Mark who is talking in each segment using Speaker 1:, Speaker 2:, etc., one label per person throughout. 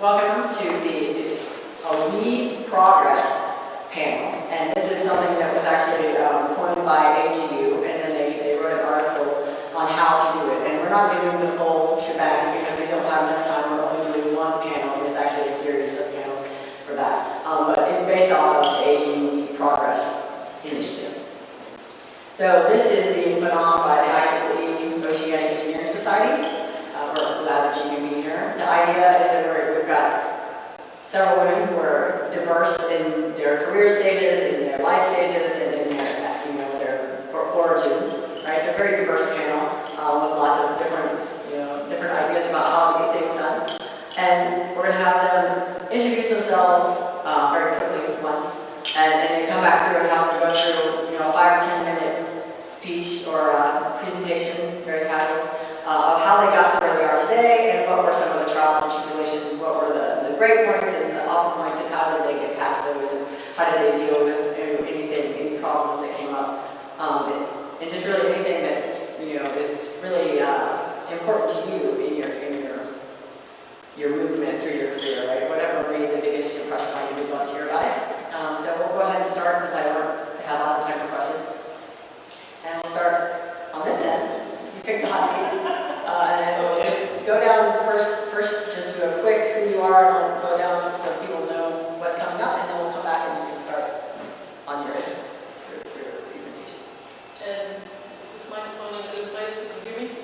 Speaker 1: welcome to the WIE Progress panel, and this is something that was actually coined by AGU, and then they wrote an article on how to do it. And we're not doing the full shebang because we don't have enough time. We're only doing one panel. It's actually a series of panels for that, but it's based off of the AGU WIE Progress initiative. So this is being put on by the IEEE Oceanic Engineering Society. We're glad that you can be here. The idea is that we've got several women who are diverse in their career stages, in their life stages, and in their origins. Right? So a very diverse panel with lots of different ideas about how to get things done. And we're going to have them introduce themselves very quickly once, and then come back through and have them go through a 5 or 10 minute speech or presentation, very casual, of how they got to where they are today, and what were some of the trials and tribulations, what were the great points and the awful points, and how did they get past those, and how did they deal with any problems that came up, and just really anything that is really important to you in your movement through your career, right? Whatever made the biggest impression on you, we'd love to hear about it. So we'll go ahead and start because I have lots of technical questions, and we'll start on this end. You pick the hot seat. And then we'll just go down first just do a quick who you are, and we'll go down so people know what's coming up, and then we'll come back and you can start on your presentation.
Speaker 2: And is this microphone in a good place? Can you hear me?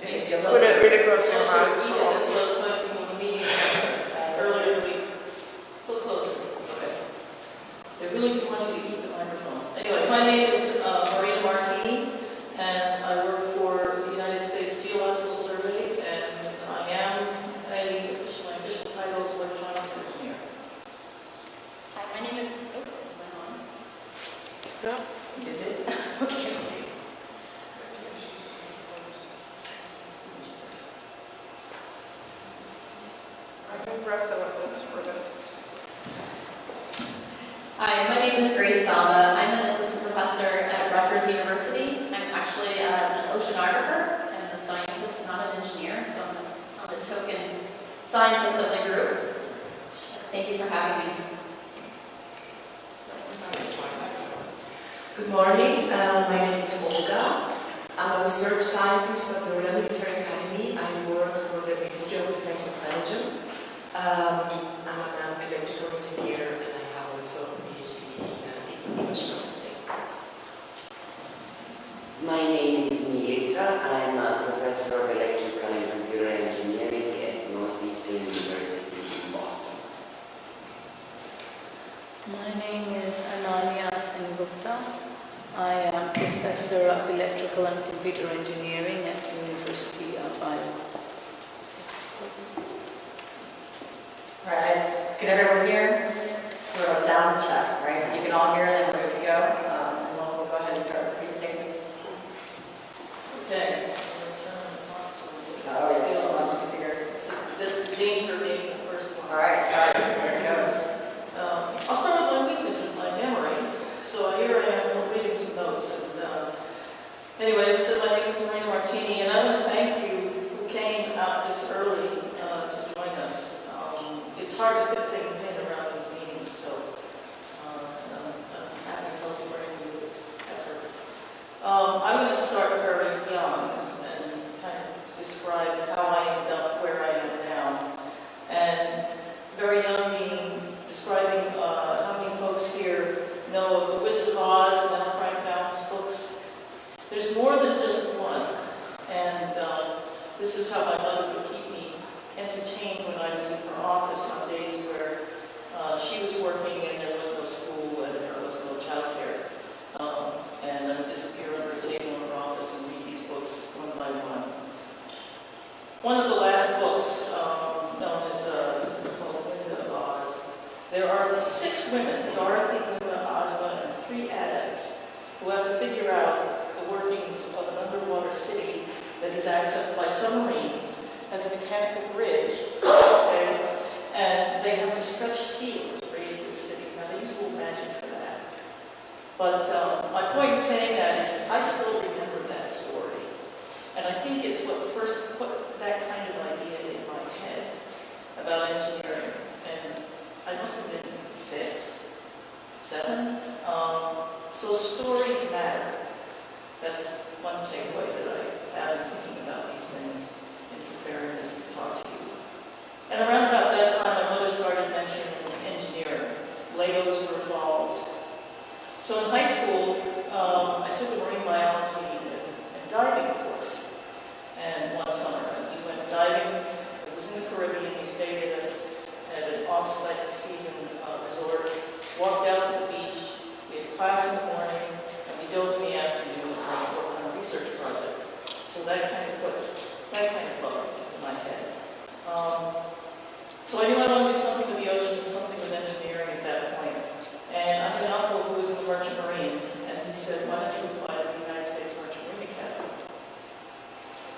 Speaker 3: Put it really close to your mouth.
Speaker 2: That's what I was talking about the meeting earlier in the week. Still closer. Okay. They really do want you to eat the microphone. Anyway, my name is Marina Martini, and I work for the United States Geological Survey, and I am my official title is electronics engineer.
Speaker 4: Hi, my name is. Am I on?
Speaker 1: Yeah. Is it?
Speaker 4: Okay.
Speaker 3: I can grab the weapons for them.
Speaker 4: Hi, my name is Grace Samba. I'm an assistant professor at Rutgers University. I'm actually an oceanographer. I'm a scientist, not an engineer, so I'm the token scientist of the group. Thank you for having me.
Speaker 5: Good morning. My name is Olga. I'm a research scientist at the Royal Military Academy. I work for the Ministry of Defense of Belgium. I'm an electrical engineer, and I have also a PhD in image processing.
Speaker 6: My name is Milica. I'm a professor of electrical and computer engineering at Northeastern University in Boston.
Speaker 7: My name is Ananya Sengupta. I am professor of electrical and computer engineering at University of Iowa.
Speaker 1: All right, can everyone hear? Sort of a sound check, right? You can all hear, then we're good to go. And we'll go ahead and start the presentations.
Speaker 2: Okay.
Speaker 1: Oh, yes, hold on just a figure.
Speaker 2: That's the danger of being the first one.
Speaker 1: All right, sorry, here it goes.
Speaker 2: I'll start with my weaknesses, my memory. So here I am reading some notes. And anyways, I said my name is Marina Martini, and I want to thank you who came out this early to join us. It's hard to fit things in around these meetings, so I'm happy to help bring you this effort. I'm going to start very young and kind of describe how I ended up where I am now. And very young meaning describing how many folks here know of The Wizard of Oz and Frank Mountain's books. There's more than just one, and this is how my mother would keep me entertained when I was in her office on days where she was working and there was no school and there was no childcare. And I would disappear under a table in her office and read these books one by one. One of the last books, known as called Winda of Oz. There are 6 women, Dorothy, Winda, Ozma, and 3 adepts, who have to figure out the workings of an underwater city that is accessed by submarines as a mechanical bridge, okay? And they have to stretch steel to raise this city. Now, they use a little magic for that. But my point in saying that is I still remember that story. And I think it's what first put that kind of idea in my head about engineering. So in high school, I took a marine biology and diving course, and one summer, and we went diving. It was in the Caribbean. We stayed at an off-site season resort, walked out to the beach. We had class in the morning, and we dove in the afternoon and worked on a research project. So that kind of bug in my head. So I knew I wanted to do something with the ocean, something with engineering at that point. And I had an uncle who was in the Merchant Marine, and he said, why don't you apply to the United States Merchant Marine Academy?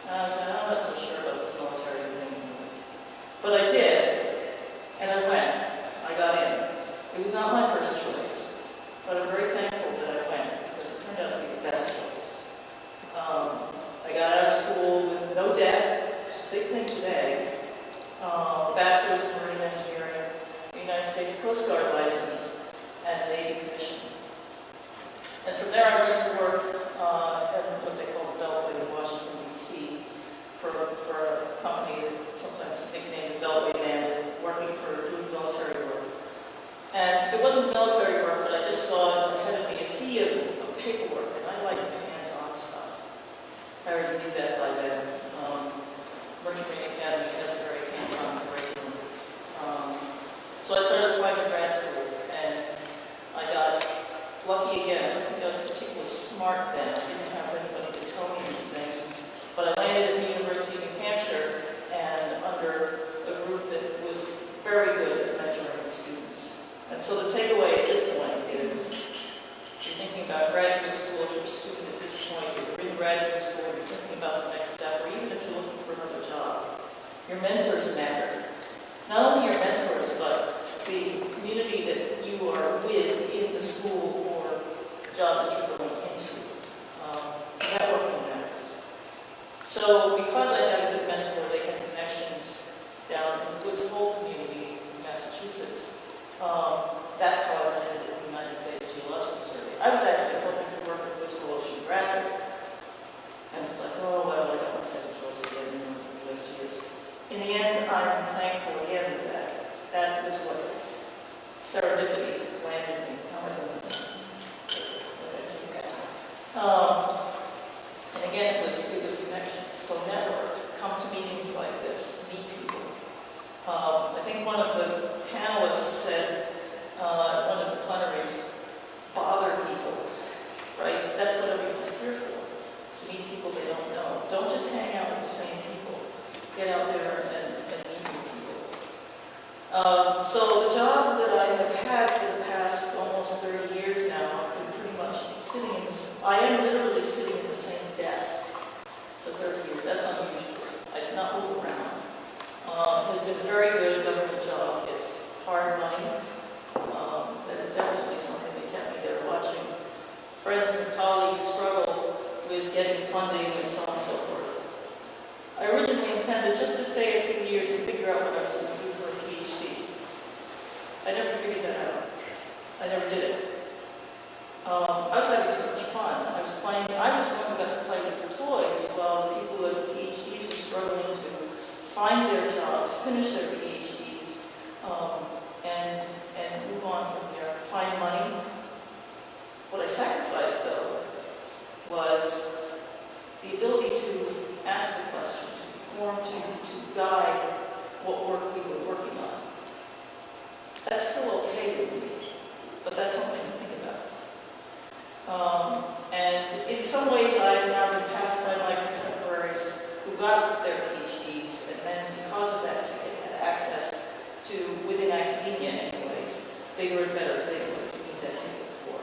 Speaker 2: And I said, I'm not so sure about this military thing. But I did, and I went. I got in. It was not my first choice, but I'm very thankful that I went, because it turned out to be the best choice. I got out of school with no debt, which is a big thing today. Bachelor's in Marine Engineering, United States Coast Guard license, and Navy commission. And from there I went to work at what they call the Beltway in Washington, D.C. for a company that sometimes nicknamed Beltway Man, working for doing military work. And it wasn't military work, but I just saw ahead of me a sea of paperwork, and I like hands-on stuff. I already knew that by then. Merchant Marine Academy has a very hands-on curriculum. So I started applying to grad school, and I got lucky again. I don't think I was particularly smart then. I didn't have anybody to tell me these things. But I landed at the University of New Hampshire, and under a group that was very good at mentoring the students. And so the takeaway at this point is, you're thinking about graduate school, if you're a student at this point, if you're in graduate school, you're thinking about the next step, or even if you're looking for another job, your mentors matter. Not only your mentors, but the community that you are with in the school or the job that you're going into. Networking matters. So because I had a good mentor, they had connections down in the Woods Hole community in Massachusetts. That's how I landed at the United States Geological Survey. I was actually hoping to work at Woods Hole Oceanographic. And it's like, oh, well, I got my second choice again in the USGS. In the end, I'm thankful again that that was what serendipity landed me. How am I doing this? And again, it was connections. So network, come to meetings like this, meet people. I think one of the panelists said, one of the plenaries, bother people, right? That's what everyone's here for, to meet people they don't know. Don't just hang out with the same people. Get out there and meet new people. So the job that I have had for the past almost 30 years now, I've been pretty much sitting in this, I am literally sitting at the same desk for 30 years. That's unusual. I did not move around. It has been a very good government job. It's hard money. That is definitely something that kept me there, watching friends and colleagues struggle with getting funding and so on and so forth. I originally intended just to stay a few years and figure out what I was going to do for a PhD. I never figured that out. I never did it. I was having too much fun. I was the one who got to play with the toys while the people who had PhDs were struggling to find their jobs, finish their PhDs, and move on from there, find money. What I sacrificed, though, was the ability to ask the question, to form, to guide what work we were working on. That's still okay with me, but that's something to think about. And in some ways, I've now been passed by my contemporaries who got their PhDs, and then because of that ticket, had access to, within academia anyway, bigger and better things that you need that ticket for.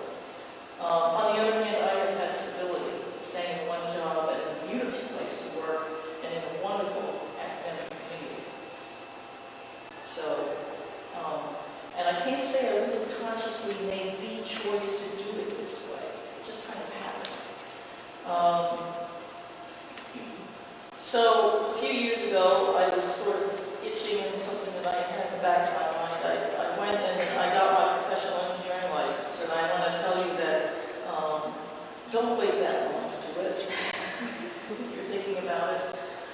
Speaker 2: On the other hand, I have had stability, staying in one job at a beautiful place to work and in a wonderful academic community. So, and I can't say I really consciously made the choice to do it this way. It just kind of happened. So, a few years ago, I was sort of itching in something that I had in the back of my mind. I went and I got my professional engineering license, and I want to tell you that don't wait that long to do it, if you're thinking about it.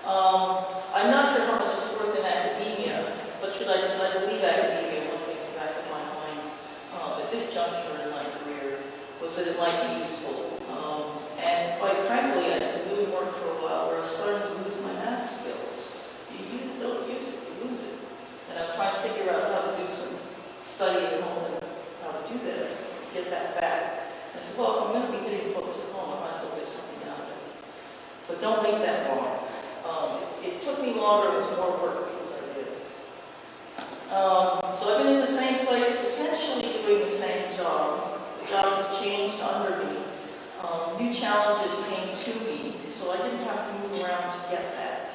Speaker 2: I'm not sure how much it's worth in academia, but should I decide to leave academia, one thing in the back of my mind at this juncture in my career was was that it might be useful. And quite frankly, I've been doing work for a while where I was starting to lose my math skills. You don't use it, you lose it. And I was trying to figure out how to do some study at home and how to do that, get that back. And I said, well, if I'm going to be hitting books at home, I might as well get something out of it. But don't make that wrong. It took me longer, it was more work because I did it. So I've been in the same place, essentially doing the same job. The job has changed under me. New challenges came to me, so I didn't have to move around to get that.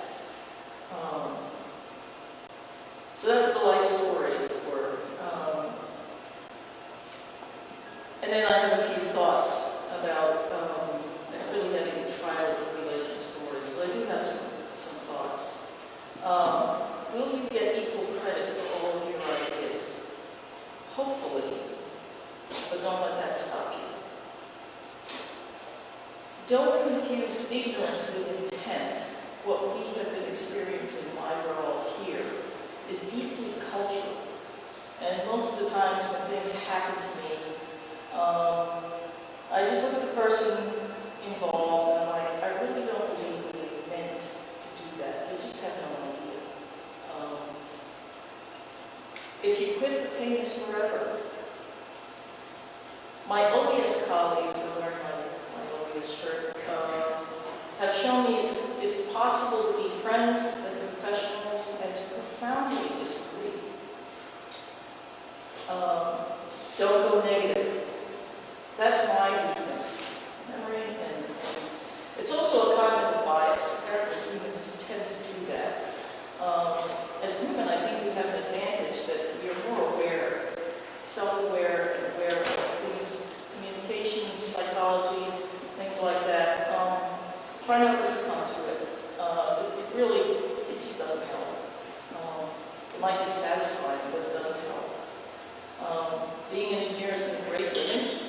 Speaker 2: So that's the life story, as it were. And then I have a few thoughts about, I don't really have any trial or tribulation stories, but I do have some thoughts. Will you get equal credit for all of your ideas? Hopefully, but don't let that stop you. Don't confuse ignorance with intent. What we have been experiencing while we're all here is deeply cultural. And most of the times when things happen to me, I just look at the person involved and I'm like, I really don't believe they meant to do that. They just have no idea. If you quit, the pain is forever. My OES colleagues, they're wearing my OES shirt, have shown me it's possible to be friends and professionals and to profoundly disagree. Don't go negative. That's my weakness. Memory and it's also a cognitive bias. Apparently humans do tend to do that. As women, I think we have an advantage that we are more aware, self-aware, and aware of things, communication, psychology, things like that. Try not to succumb to it. It just doesn't help. It might be satisfying, but it doesn't help. Being an engineer has been great living.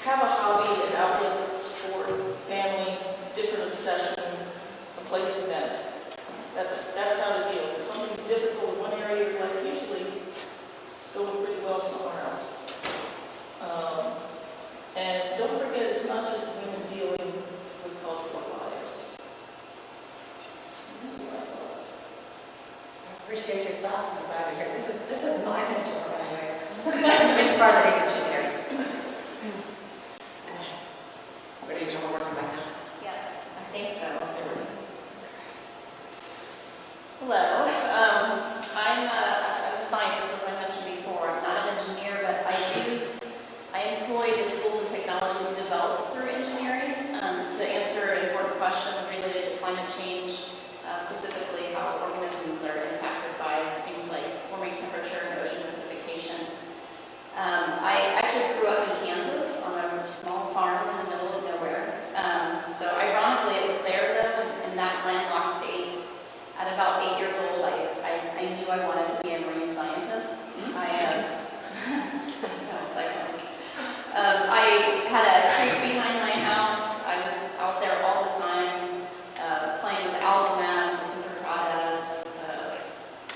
Speaker 2: Have a hobby, an outlet, sport, family, different obsession, a place to vent. That's how to deal. If something's difficult in one area of life, usually it's going pretty well somewhere else. And don't forget, it's not just women dealing with cultural bias. Those are my thoughts.
Speaker 1: I appreciate your thoughts, and I'm glad to hear. This is my mentor, by the way. Which is part of the reason she's here. What are you doing working right now?
Speaker 4: Yeah, I think so. Hello. I'm a scientist, as I mentioned before. I'm not an engineer, but I employ the tools and technologies developed through engineering to answer an important question related to climate change, specifically how organisms are impacted by things like warming temperature and ocean acidification. I actually grew up in Kansas on a small farm in the middle of nowhere. So ironically, it was there, though, in that landlocked state. At about 8 years old, I knew I wanted to be a marine scientist. I had a creek behind my house. I was out there all the time, playing with algal mats, looking for crawdads,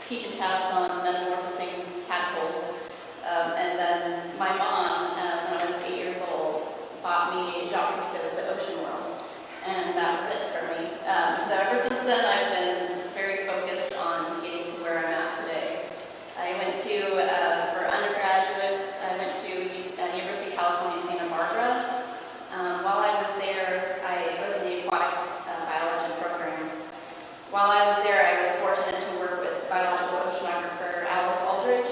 Speaker 4: keeping tabs on metamorphosing tadpoles. And then my mom, when I was 8 years old, bought me Jacques Cousteau's The Ocean World. And that was it for me. So ever since then, I've been very focused on getting to where I'm at today. I went to, for undergraduate, I went to University of California, Santa Barbara. While I was there, I was in the aquatic biology program. While I was there, I was fortunate to work with biological oceanographer Alice Aldridge.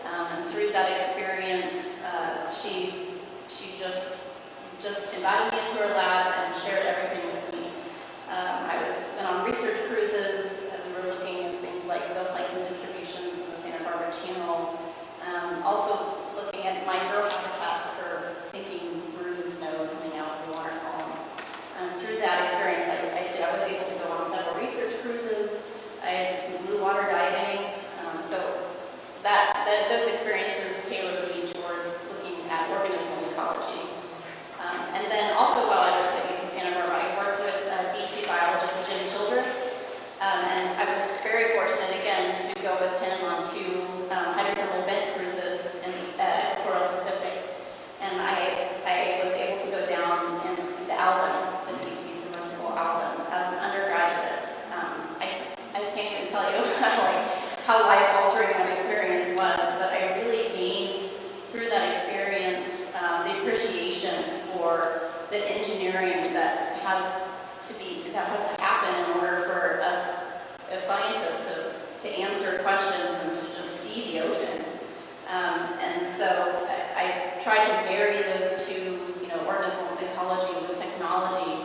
Speaker 4: And through that experience, she just invited me into her lab and shared everything with me. I went on research cruises, and we were looking at things like zooplankton distributions in the Santa Barbara Channel. Also looking at microhabitats for sinking marine snow coming out of the water column. And through that experience, I was able to go on several research cruises. I did some blue water diving. So those experiences tailored me towards looking at organismal ecology. And then also while I was at UC Santa Barbara, I worked with deep sea biologist Jim Childress. And I was very fortunate again to go with him on 2 hydrothermal vent cruises in the equatorial Pacific. answer questions and to just see the ocean. And so I tried to marry those two, organismal ecology with technology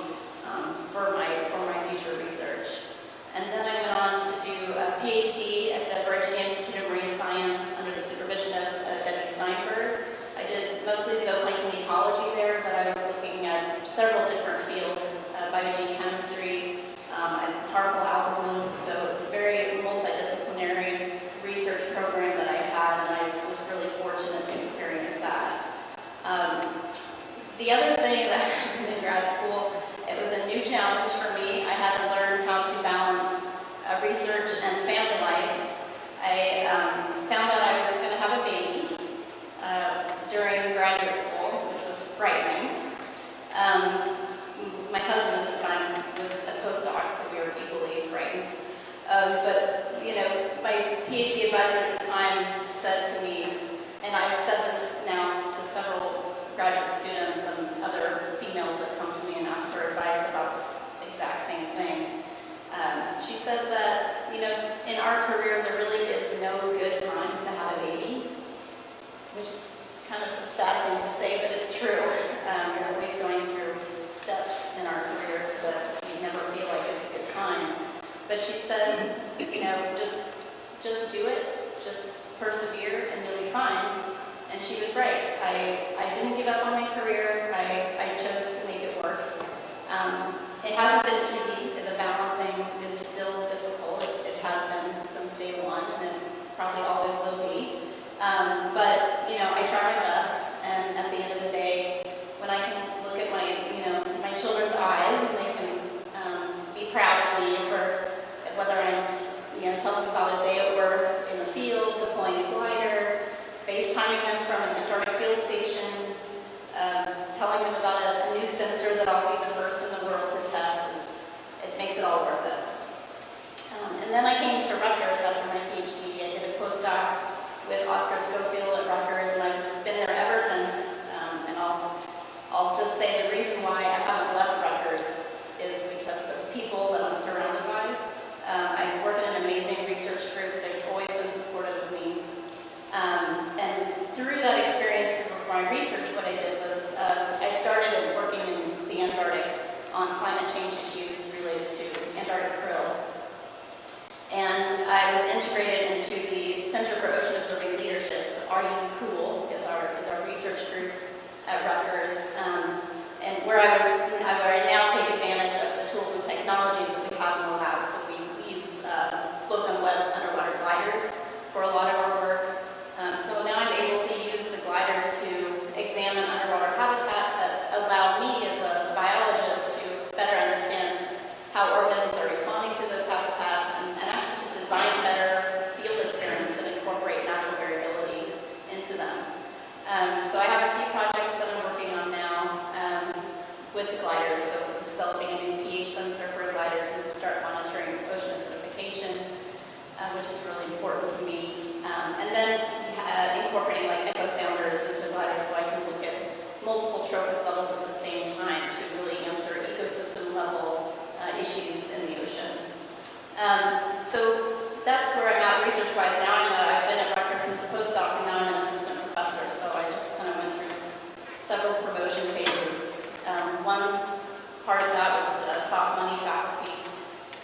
Speaker 4: for my future research. And then I went on to do a PhD at the Virginia Institute of Marine Science under the supervision of Debbie Steinberg. I did mostly zooplankton ecology there, but I was looking at several different fields, biogeochemistry, and harmful algal blooms, so it was a very multidisciplinary research program that I had, and I was really fortunate to experience that. The other thing that happened in grad school, it was a new challenge for me. I had to learn how to balance research and family life. I found out I was going to have a baby during graduate school, which was frightening. My husband at the time was a postdoc, so we were equally frightened. But my PhD advisor at the time said to me, and I've said this now to several graduate students and other females that come to me and ask for advice about this exact same thing. She said that, in our career, there really is no good time to have a baby, which is kind of a sad thing to say, but it's true. We're always going through steps in our careers that we never feel like it's a good time. But she says, just do it, just persevere, and you'll be fine. And she was right. I didn't give up on my career. I chose to make it work. It hasn't been easy. The balancing is still difficult. It has been since day one, and it probably always will be. But I try my best, and at the end of the day, when I can look at my children's eyes, and they can be proud of me for whether I'm telling them about a day at work in the field, deploying a glider, FaceTiming them from an Antarctic field station, telling them about a new sensor that I'll be the first in the world to test, it makes it all worth it. And then I came to Rutgers after my PhD. I did a postdoc with Oscar Schofield at Rutgers, and I've been there ever since. And I'll just say the reason why I haven't left Rutgers is because of the people that I'm surrounded by. I work in an amazing research group. They've always been supportive of me. And through that experience with my research, what I did was I started working in the Antarctic on climate change issues related to Antarctic krill. And I was integrated into the Center for Ocean Observing Leadership. So RU-COOL is our research group at Rutgers. And where I now take advantage of the tools and technologies that we have in the lab. So we use slope and web underwater gliders for a lot of our work. So now I'm able to use the gliders to examine underwater habitats that allow me as a biologist to better understand how organisms are responding to those habitats and actually to design better field experiments that incorporate natural variability into them. So I have a few projects that I'm working on now with the gliders, so developing a new pH sensor for a glider to start monitoring ocean acidification, which is really important to me. And then incorporating like echo sounders into gliders so I can look at multiple trophic levels at the same time to really answer ecosystem level issues in the ocean. So that's where I'm at research-wise now. I've been at Rutgers since a postdoc, and now I'm an assistant professor, so I just kind of went through several promotion phases. One part of that was soft money faculty,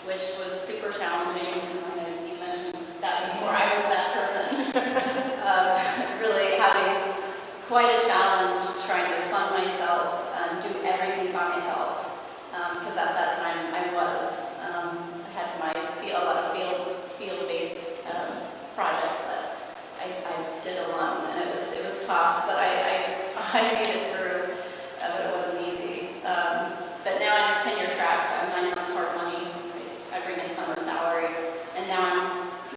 Speaker 4: which was super challenging. I know you mentioned that before. I was that person. Really having quite a challenge trying to fund myself, do everything by myself, because at that time I had a lot of field-based projects that I did alone, and it was tough, but I made it through, but it wasn't easy. But now I'm tenure track, so I'm 9 months hard money. I bring in summer salary, and now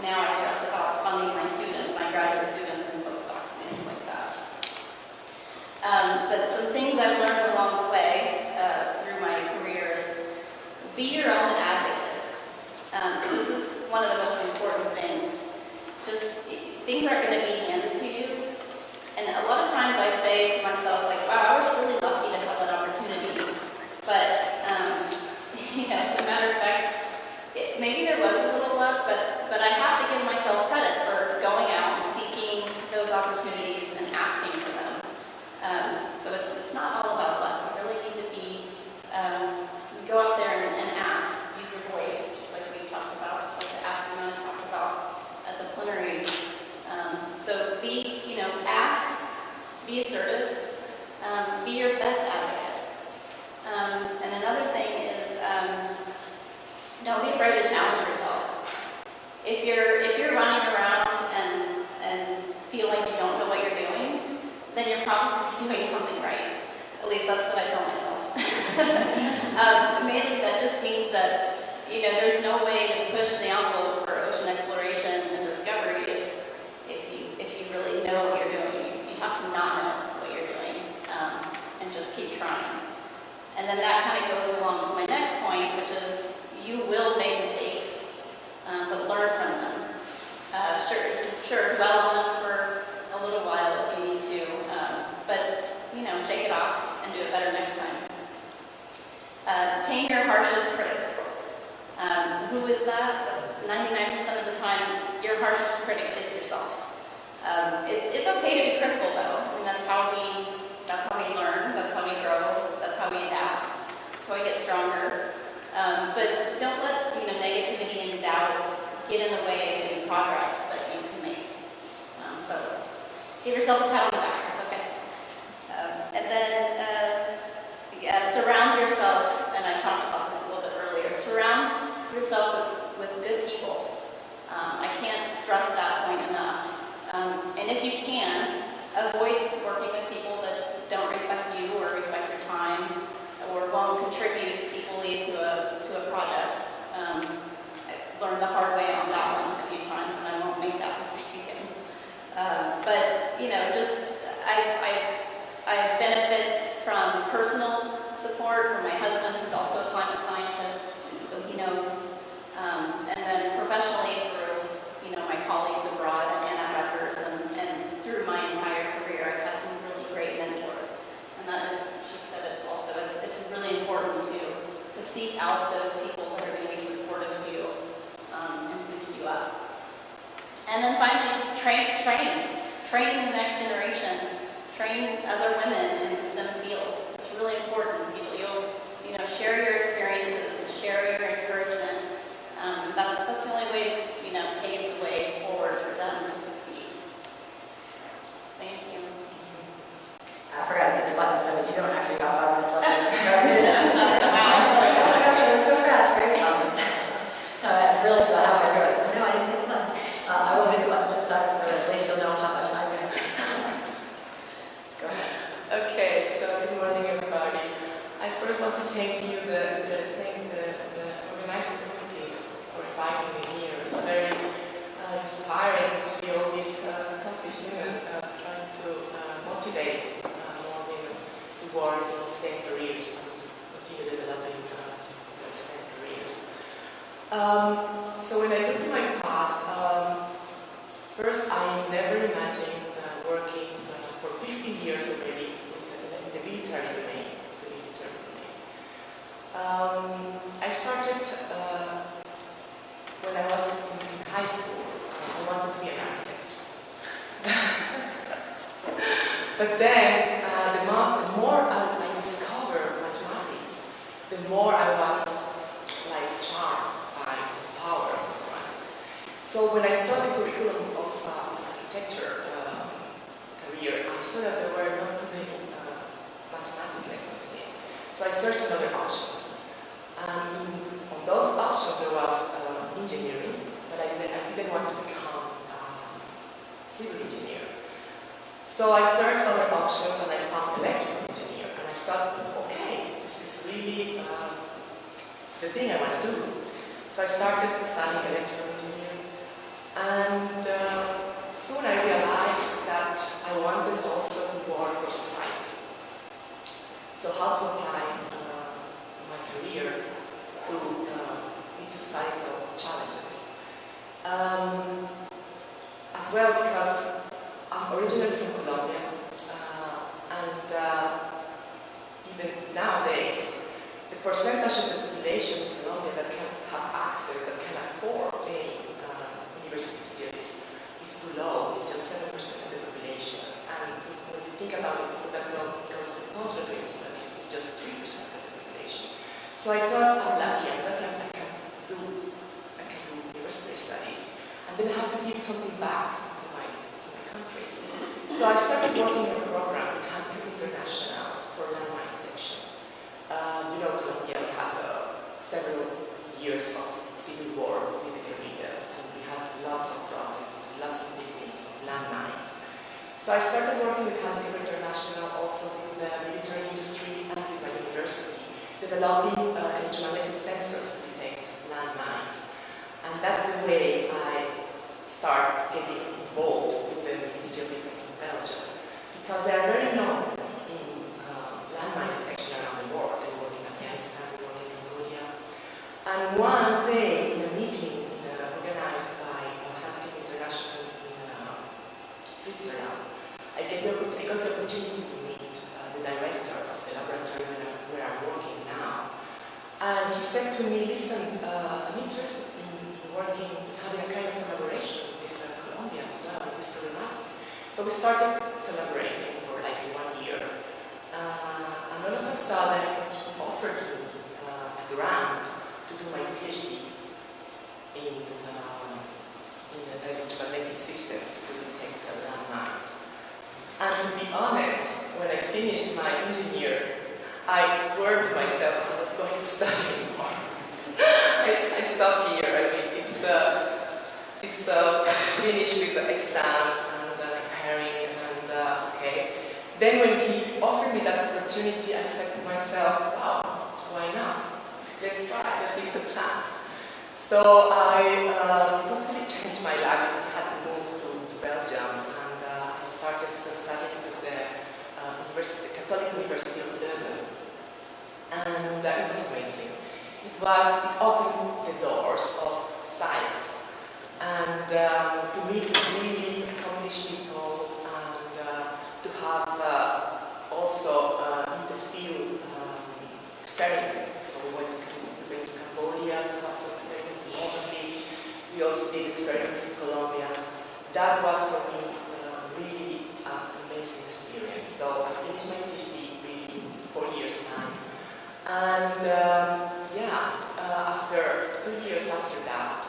Speaker 4: I stress about funding my graduate students and postdocs and things like that. But some things I've learned along the way through my career is be your own advocate. This is one of the most important things. Just things aren't going to be handed to you. And a lot of times I say to myself, like, wow, I was really lucky to have that opportunity. But, as a matter of fact, maybe there was a little luck, but I have to give myself Don't be afraid to challenge yourself. If you're running around and feel like you don't know what you're doing, then you're probably doing something right. At least that's what I tell myself. Mainly that just means that, there's no way to push the envelope for ocean exploration and discovery if you really know what you're doing. You have to not know what you're doing, and just keep trying. And then that kind of goes along with my next point, which is you will make mistakes, but learn from them. Sure, dwell on them for a little while if you need to, but shake it off and do it better next time. Tame your harshest critic. Who is that? 99% of the time, your harshest critic is yourself. It's okay to be critical though, and that's how we learn, that's how we grow, that's how we adapt, that's how we get stronger. But don't let negativity and doubt get in the way of any progress that you can make. So give yourself a pat on the back. It's okay. And then surround yourself, and I talked about this a little bit earlier, surround yourself with good people. I can't stress that point enough. And if you can, avoid working with people that don't respect you or respect your time or won't contribute equally to a project. I've learned the hard way on that one a few times, and I won't make that mistake again. But I benefit from personal support from my husband, who's also a climate scientist, so he knows. And then professionally through my colleagues abroad and at Rutgers, and through my entire career, I've had some really great mentors. And that is, she said it also, it's really important to seek out those people that are going to be supportive of you and boost you up. And then finally, just train the next generation, train other women in the STEM field. It's really important. You'll share your experiences, share your encouragement. That's the only way pave the way forward for them to succeed. Thank you.
Speaker 1: I forgot to hit the button, so you don't actually got 5 minutes left. I just oh my gosh, that was so fast. Great job. I realized about halfway through, I was like, no, I didn't hit the button. I will hit the button this time, so at least you'll know how much time you have. Go ahead.
Speaker 5: Okay, so good morning, everybody. I first want to thank you, the organizing committee, for inviting me here. It's very inspiring to see all these accomplished women trying to motivate more women to work in STEM careers and to continue developing their STEM careers. So when I look to my path, first I never imagined working for 15 years already in the military domain. I started when I was in high school. I wanted to be an architect. But then, the more I discovered mathematics, the more I was charmed by the power of mathematics. So when I saw the curriculum of architecture career, I saw that there were not too many mathematics lessons in it. So I searched other options. And of those options there was engineering, but I didn't want to become a civil engineer. So I searched other options and I found electrical engineer, and I thought, okay, this is really the thing I want to do. So I started studying electrical engineering, and soon I realized that I wanted also to work for society. So how to apply my career to meet societal challenges. As well because I'm originally from Colombia, and even nowadays, the percentage of the population in Colombia that can have access, that can afford paying university studies is too low. It's just 7% of the population. And when you think about it, people that goes to postgraduate studies, it's just 3% of the population. So I thought, I'm lucky I can do university studies, and then I have to give something back to my country. So I started working on a program in Hancock International for landmine detection. Colombia had several years years of civil war with the guerrillas, and we had lots of problems, lots of victims of landmines. So I started working with Handicap International, also with the military industry and with my university, developing electromagnetic sensors to detect landmines. And that's the way I start getting involved with the Ministry of Defense in Belgium, because they are very known in landmine detection around the world. They work in Afghanistan, they work in Cambodia. And one day, in a meeting organized by Handicap International in Switzerland, I got the opportunity to meet the director of the laboratory where I'm working now. And he said to me, listen, I'm interested in working, having a kind of collaboration with Colombia as well, with this problematic. So we started collaborating for like 1 year. And all of a sudden, he offered me a grant to do my PhD in electromagnetic systems to detect landmines. And to be honest, when I finished my engineer, I swore to myself I'm not going to study anymore. I stopped here. I mean, it's finished with the exams and preparing and okay. Then when he offered me that opportunity, I said to myself, wow, why not? Let's try, let's take the chance. So I totally changed my life because I had to move to Belgium, and I started studying with the Catholic University of Leuven, and it was amazing. It opened the doors of science, and to meet really accomplished people, and to have also in the field experiments. So we went to Cambodia to have some experiments in Mozambique. We also did experiments in Colombia. That was for me really an amazing experience. So I finished my PhD really in 4 years' time. And after 2 years after that,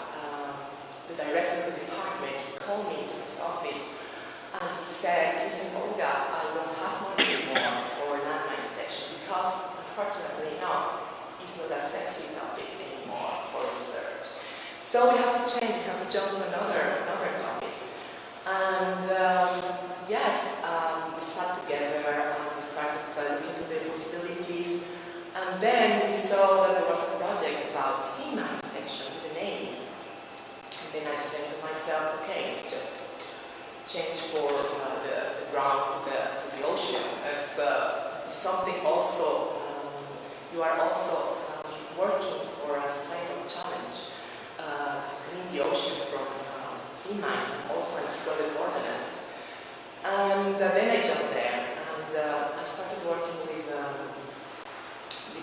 Speaker 5: the director of the department called me to his office and he said, listen, Olga, I don't have money anymore for landmine detection because, unfortunately enough, it's not a sexy topic anymore for research. So we have to change, we have to jump to another topic. And we sat together and we started looking into the possibilities. And then we saw that there was a project about sea mine detection with the Navy. And then I said to myself, okay, let's just change for the ground to the ocean as something also. You are also working for a societal challenge to clean the oceans from sea mines and also unexploded ordnance. And then I jumped there and I started working with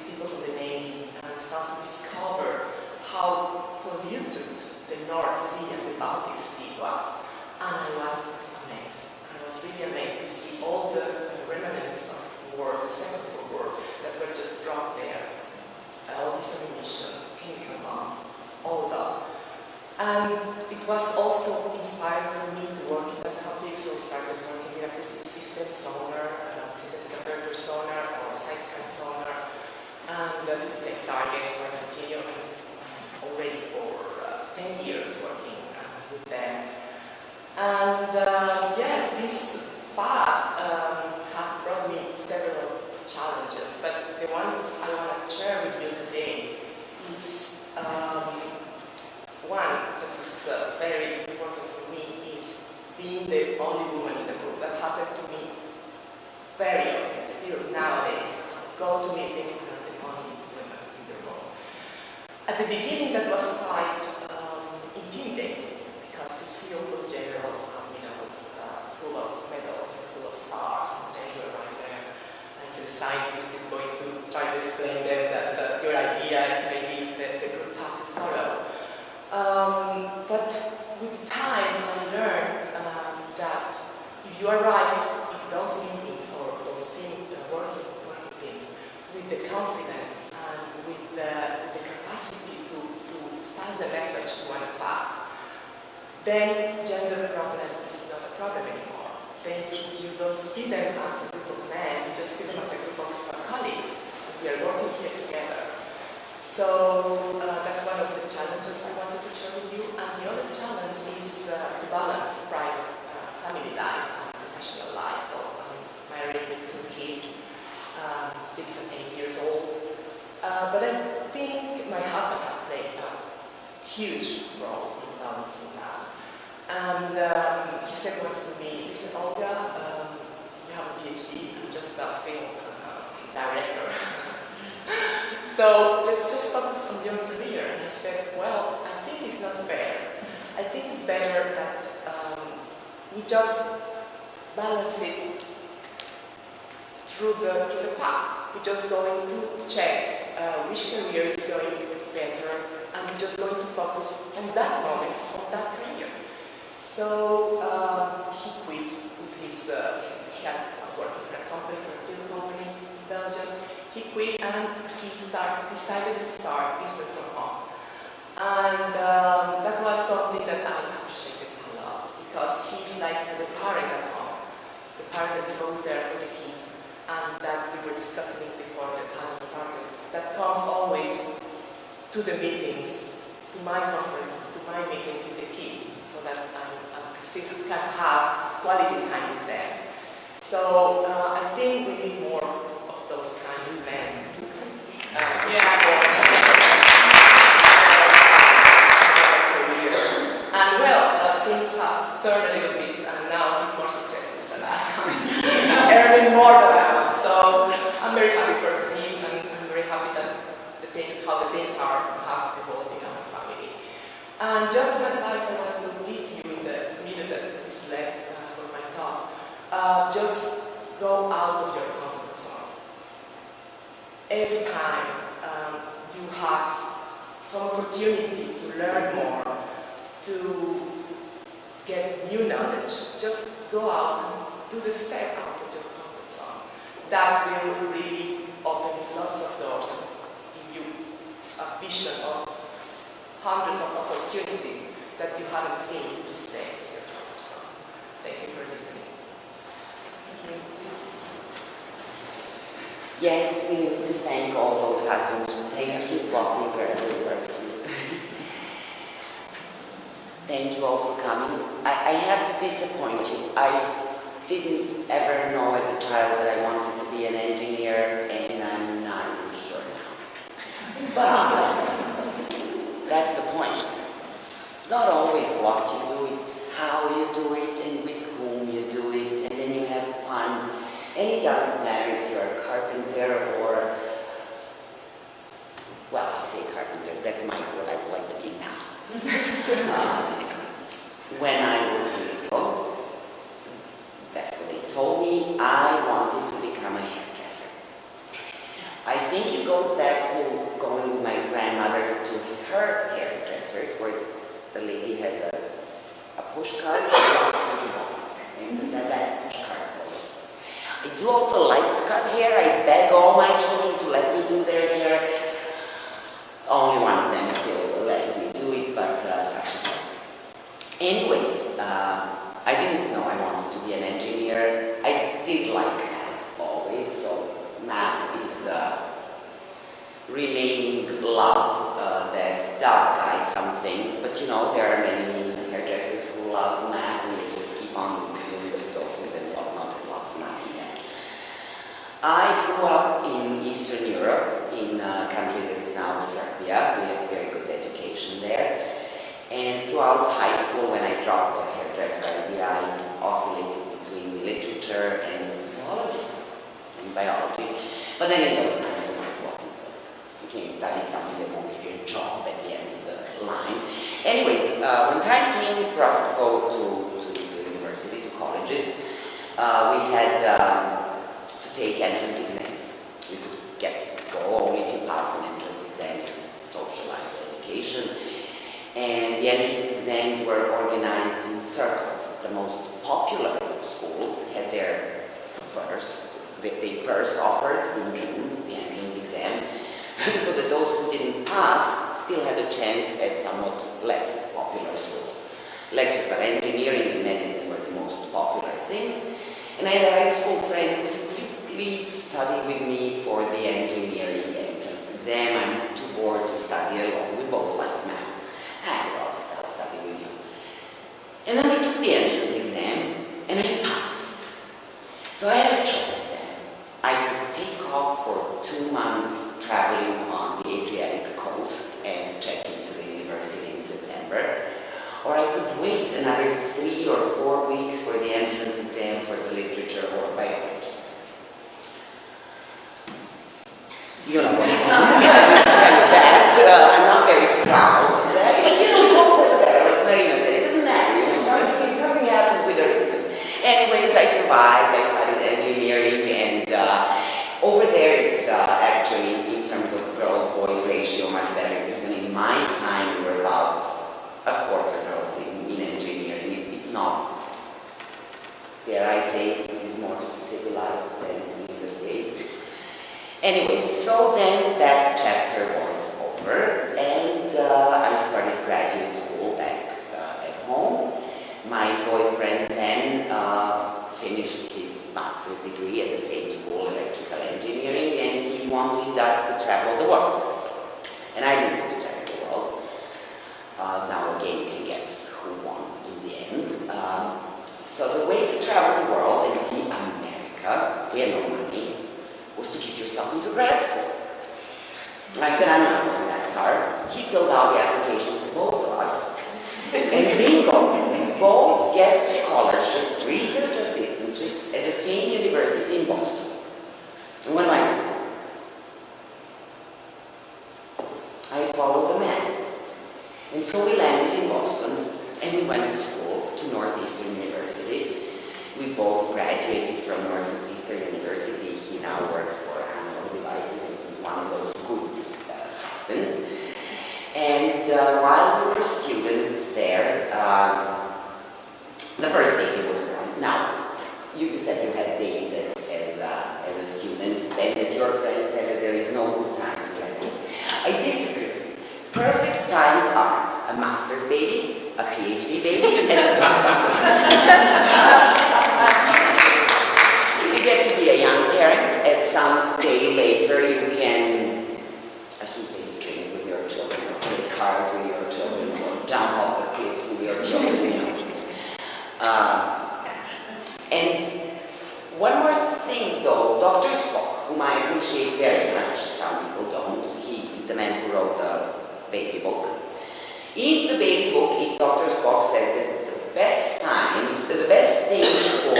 Speaker 5: people from the Navy and started to discover how polluted the North Sea and the Baltic Sea was. And I was amazed. I was really amazed to see all the remnants of war, the Second World War, that were just dropped there. All this ammunition, chemical bombs, all that. And it was also inspiring for me to work in that topic, so I started working with acoustic systems, sonar, synthetic aperture sonar, or side scan sonar, and to detect targets. So I continue already for 10 years working with them. And yes, this path has brought me several challenges, but the ones I want to share with you today is one that is very important for me is being the only woman in the group. That happened to me very often, still nowadays. Go to meetings and I'm the only woman in the room. At the beginning that was quite intimidating, because to see all those generals, admirals, full of medals and full of stars, and then you're right there, and the scientist is going to try to explain them that your idea is maybe the good path to follow. But with time, I learned that if you arrive in those meetings or those working things with the confidence and with the capacity to pass the message you want to pass, then gender problem is not a problem anymore. Then you don't see them as a group of men, you just see them as a group of colleagues. We are working here together. So that's one of the challenges I wanted to share with you. And the other challenge is to balance private family life and professional life. So I'm married with 2 kids, 6 and 8 years old. But I think my husband has played a huge role in balancing that. And he said once to me, he said, Olga, you have a PhD, I'm just a film director. So let's just focus on your career. And I said, well, I think it's not fair. I think it's better that we just balance it through the path. We're just going to check which career is going better, and we're just going to focus on that moment, on that career. So he quit with his, he was working for a company, for a film company in Belgium. He quit and he decided to start business from home. And that was something that I appreciated a lot, because he's like the parent at home, the parent that is always there for the kids, and that we were discussing it before the panel started, that comes always to the meetings, to my conferences, to my meetings with the kids, so that I still can have quality time with them. So I think we need more of those kind of men. And well, things have turned a little bit, and now he's more successful than I am. He's earning more than I am, so I'm very happy for him, and I'm very happy that how the things have evolved in our family. And just an advice I want to leave you in the minute that is left for my talk. Just go out of your comfort zone. Every time you have some opportunity to learn more, to get new knowledge, just go out and do the step out of your comfort zone. That will really open lots of doors and give you a vision of hundreds of opportunities that you haven't seen if you stay in your comfort zone. Thank you for listening.
Speaker 1: Thank you.
Speaker 6: Yes, we need to thank all those husbands who take his walking wherever he works. Thank you all for coming. I have to disappoint you. I didn't ever know as a child that I wanted to be an engineer, and I'm not even sure now. But that's the point. It's not always what you do, it's how you do it and with whom you do it, and then you have fun. And it doesn't matter if you're a carpenter or, well, I say carpenter, that's what I would like to be now. When I was little, that's what they told me, I wanted to become a hairdresser. I think it goes back to going with my grandmother to her hairdressers, where the lady had a push cart and that push cart. I do also like to cut hair. I beg all my children to let me do their hair. Only one of them still lets me do it, but such a life. Anyways, I didn't know I wanted to be an engineer. I did like math always, so math is the remaining love that does guide some things. But you know, there are many hairdressers who love math and they just keep on doing stockings and whatnot. There's lots of math in that. I grew up in Eastern Europe, in a country that is now Serbia. We have a very good education there. And throughout high school, when I dropped the hairdresser idea, I oscillated between literature and biology. But then in those times, you can't study something that won't give you a job at the end of the line. Anyways, when time came for us to go to the university, to colleges, we had to take entrance exams. You could get to go only if you passed an entrance exam, socialized education. And the entrance exams were organized in circles. The most popular schools had their they first offered in June the entrance exam, so that those who didn't pass still had a chance at somewhat less popular schools. Electrical engineering and medicine were the most popular things. And I had a high school friend who said, please study with me for the engineering entrance exam. I'm too bored And then we took the entrance exam, and I passed. So I had a choice then. I could take off for 2 months traveling on the Adriatic coast and check into the university in September, or I could wait another 3 or 4 weeks for the entrance exam for the literature or biology. You know what I tell you that. I'm not very proud of that. But you know, it's all for the better. Like Marina said, it doesn't matter. You know, something happens with a reason. Anyways, I survived. I studied engineering, and over there it's actually, in terms of girls-boys ratio, much better. Even in my time, we were about a quarter girls in engineering. It's not, dare I say, this is more civilized than in the States. Anyway, so then that chapter was over, and I started graduate school back at home. My boyfriend then finished his master's degree at the same school, electrical engineering, and he wanted us to travel the world. And I didn't want to travel the world. Now again, you can guess who won in the end. So the way to travel the world and see America, we had no money, was to get yourself into grad school. I said, I'm not going that far. He filled out the applications for both of us. And bingo, we both get scholarships, research assistantships at the same university in Boston. And what am I to do? I followed the man. And so we landed in Boston, and we went to school, to Northeastern University. We both graduated from Northeastern University. He now works for Analog Devices, and he's one of those good husbands. And while we were students there, the first baby was born. Now, you said you had babies as a student, and that your friend said that there is no good time to have babies. I disagree. Perfect times are a master's baby, a PhD baby, and a postdoc baby. You get to be a young parent, and some day later you can, I shouldn't say drink with your children, or play cards with your children, or jump off the cliffs with your children, you know. And one more thing though, Dr. Spock, whom I appreciate very much, some people don't, he is the man who wrote the baby book. In the baby book, Dr. Spock says that the best thing for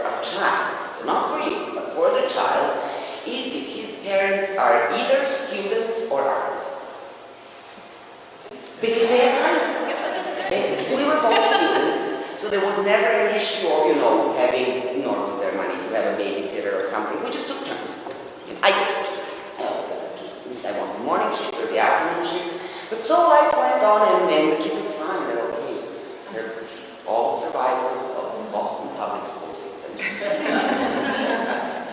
Speaker 6: a child, so not for you, but for the child, is if his parents are either students or artists. Because they are. We were both students, so there was never an issue of, you know, having, nor was there money to have a babysitter or something. We just took turns. I get to choose. I want the morning shift or the afternoon shift. But so life went on, and the kids are fine. They're okay. They're all survivors of the Boston public school system.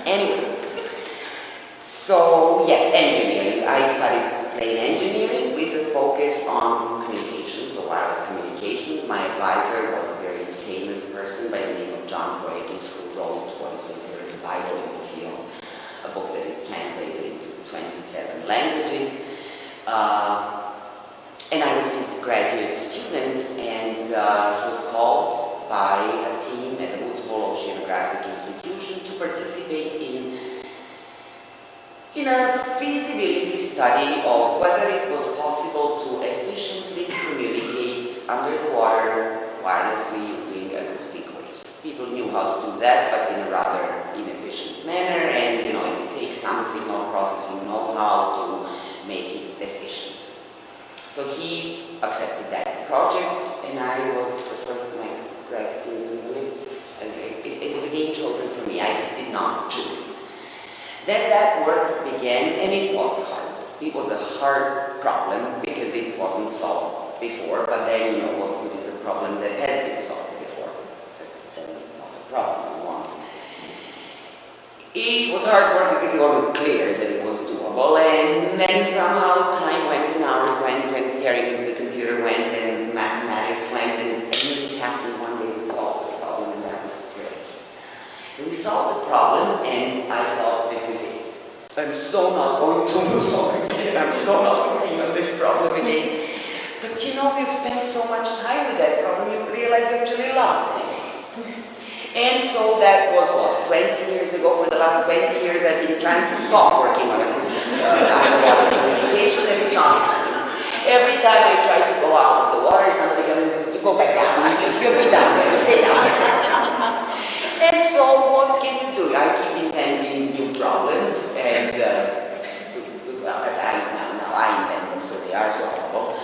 Speaker 6: Anyways, so yes, engineering. I studied plain engineering with the focus on communications, so wireless communications. My advisor was a very famous person by the name of John Boyakis, who wrote what is considered the Bible in the field, a book that is translated into 27 languages. And I was his graduate student, and he was called by a team at the Woods Hole Oceanographic Institution to participate in a feasibility study of whether it was possible to efficiently communicate under the water wirelessly using acoustic waves. People knew how to do that, but in a rather inefficient manner, and you know, it would take some signal processing know-how to make it efficient. So he accepted that project, and I was the first next grad student in the list. And it was a game chosen for me. I did not choose it. Then that work began, and it was hard. It was a hard problem because it wasn't solved before, but then, you know, what good is a problem that has been solved before? Then it's not a problem you want. It was hard work because it wasn't clear that it was doable, and then somehow time went and hours went and staring into the computer went and mathematics went, and it happened one day we solved the problem, and that was great. And we solved the problem, and I thought, this is it. I'm so not going to lose all again. I'm so not working on this problem again. But you know, you've spent so much time with that problem, you realize you actually love it. And so that was what, 20 years ago. For the last 20 years I've been trying to stop working on underwater communication, and it's not happening. Every time I try to go out of the water, somebody goes, you go back down. You go down there, you stay down there. And so what can you do? I keep inventing new problems, and well, now I invent them, so they are solvable.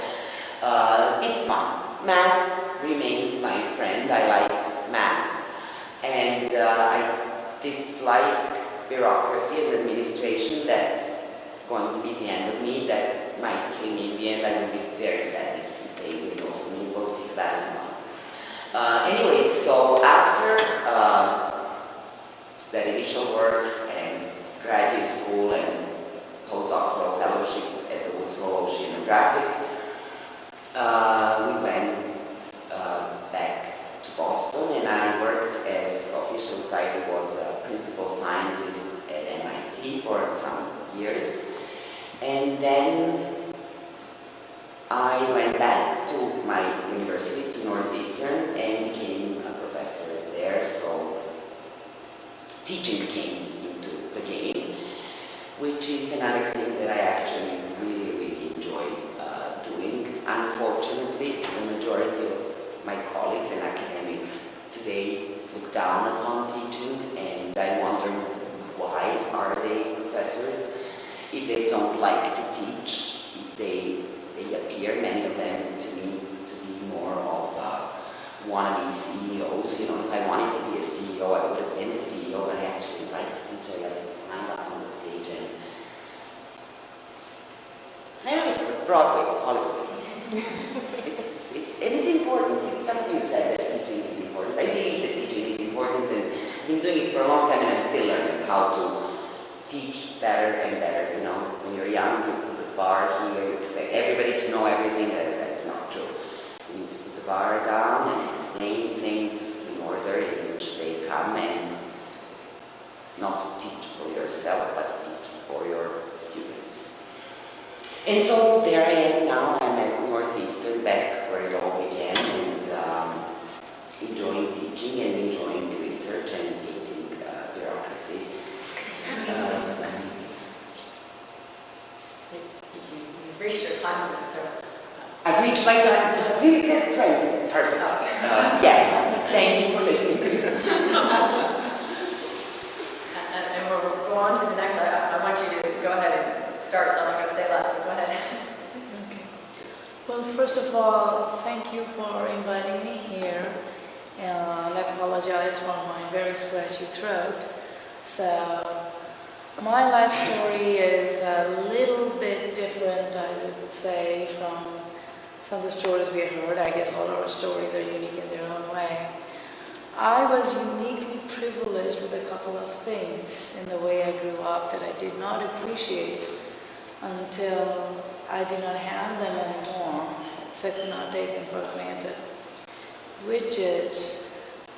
Speaker 6: It's fun. Math remains my friend. I like math. And I dislike bureaucracy and administration. That's going to be the end of me. That might kill me in the end. I will be very sad if they remove me. We'll see that. Anyway, so after that initial work and graduate school and postdoctoral fellowship at the Woodsboro Oceanographic, we went back to Boston, and I worked as official title was principal scientist at MIT for some years, and then I went back to my university, to Northeastern, and became a professor there. So teaching came into the game, which is another thing that I actually really enjoy doing. Unfortunately, the majority of my colleagues and academics today look down upon teaching, and I wonder why are they professors if they don't like to teach, if they appear, many of them to me, to be more of wannabe CEOs. You know, if I wanted to be a CEO, I would have been a CEO, but I actually like to teach. I like to climb up on the stage, and I like Broadway, Hollywood. It's important. Some of you said that teaching is important. I believe that teaching is important, and I've been doing it for a long time, and I'm still learning how to teach better and better. You know, when you're young, you put the bar here, you expect everybody to know everything. That's not true. You need to put the bar down and explain things in order in which they come, and not to teach for yourself, but to teach for your students. And so there I am now. I'm at Northeastern, back where it all began, and enjoying teaching and enjoying the research and hating bureaucracy.
Speaker 1: You've reached your time limit, so.
Speaker 6: I've reached my time. See, it's right. Perfect. Yes. Thank you for listening.
Speaker 1: And we'll go on to the next. I want you to go ahead and start, so I'm not going to say last. Go ahead.
Speaker 7: Okay. Well, first of all, thank you for inviting me here, and I apologize for my very scratchy throat. So, my life story is a little bit different, I would say, from some of the stories we heard. I guess all our stories are unique in their own way. I was uniquely privileged with a couple of things in the way I grew up that I did not appreciate until I did not have them anymore, so I could not take them for granted. Which is,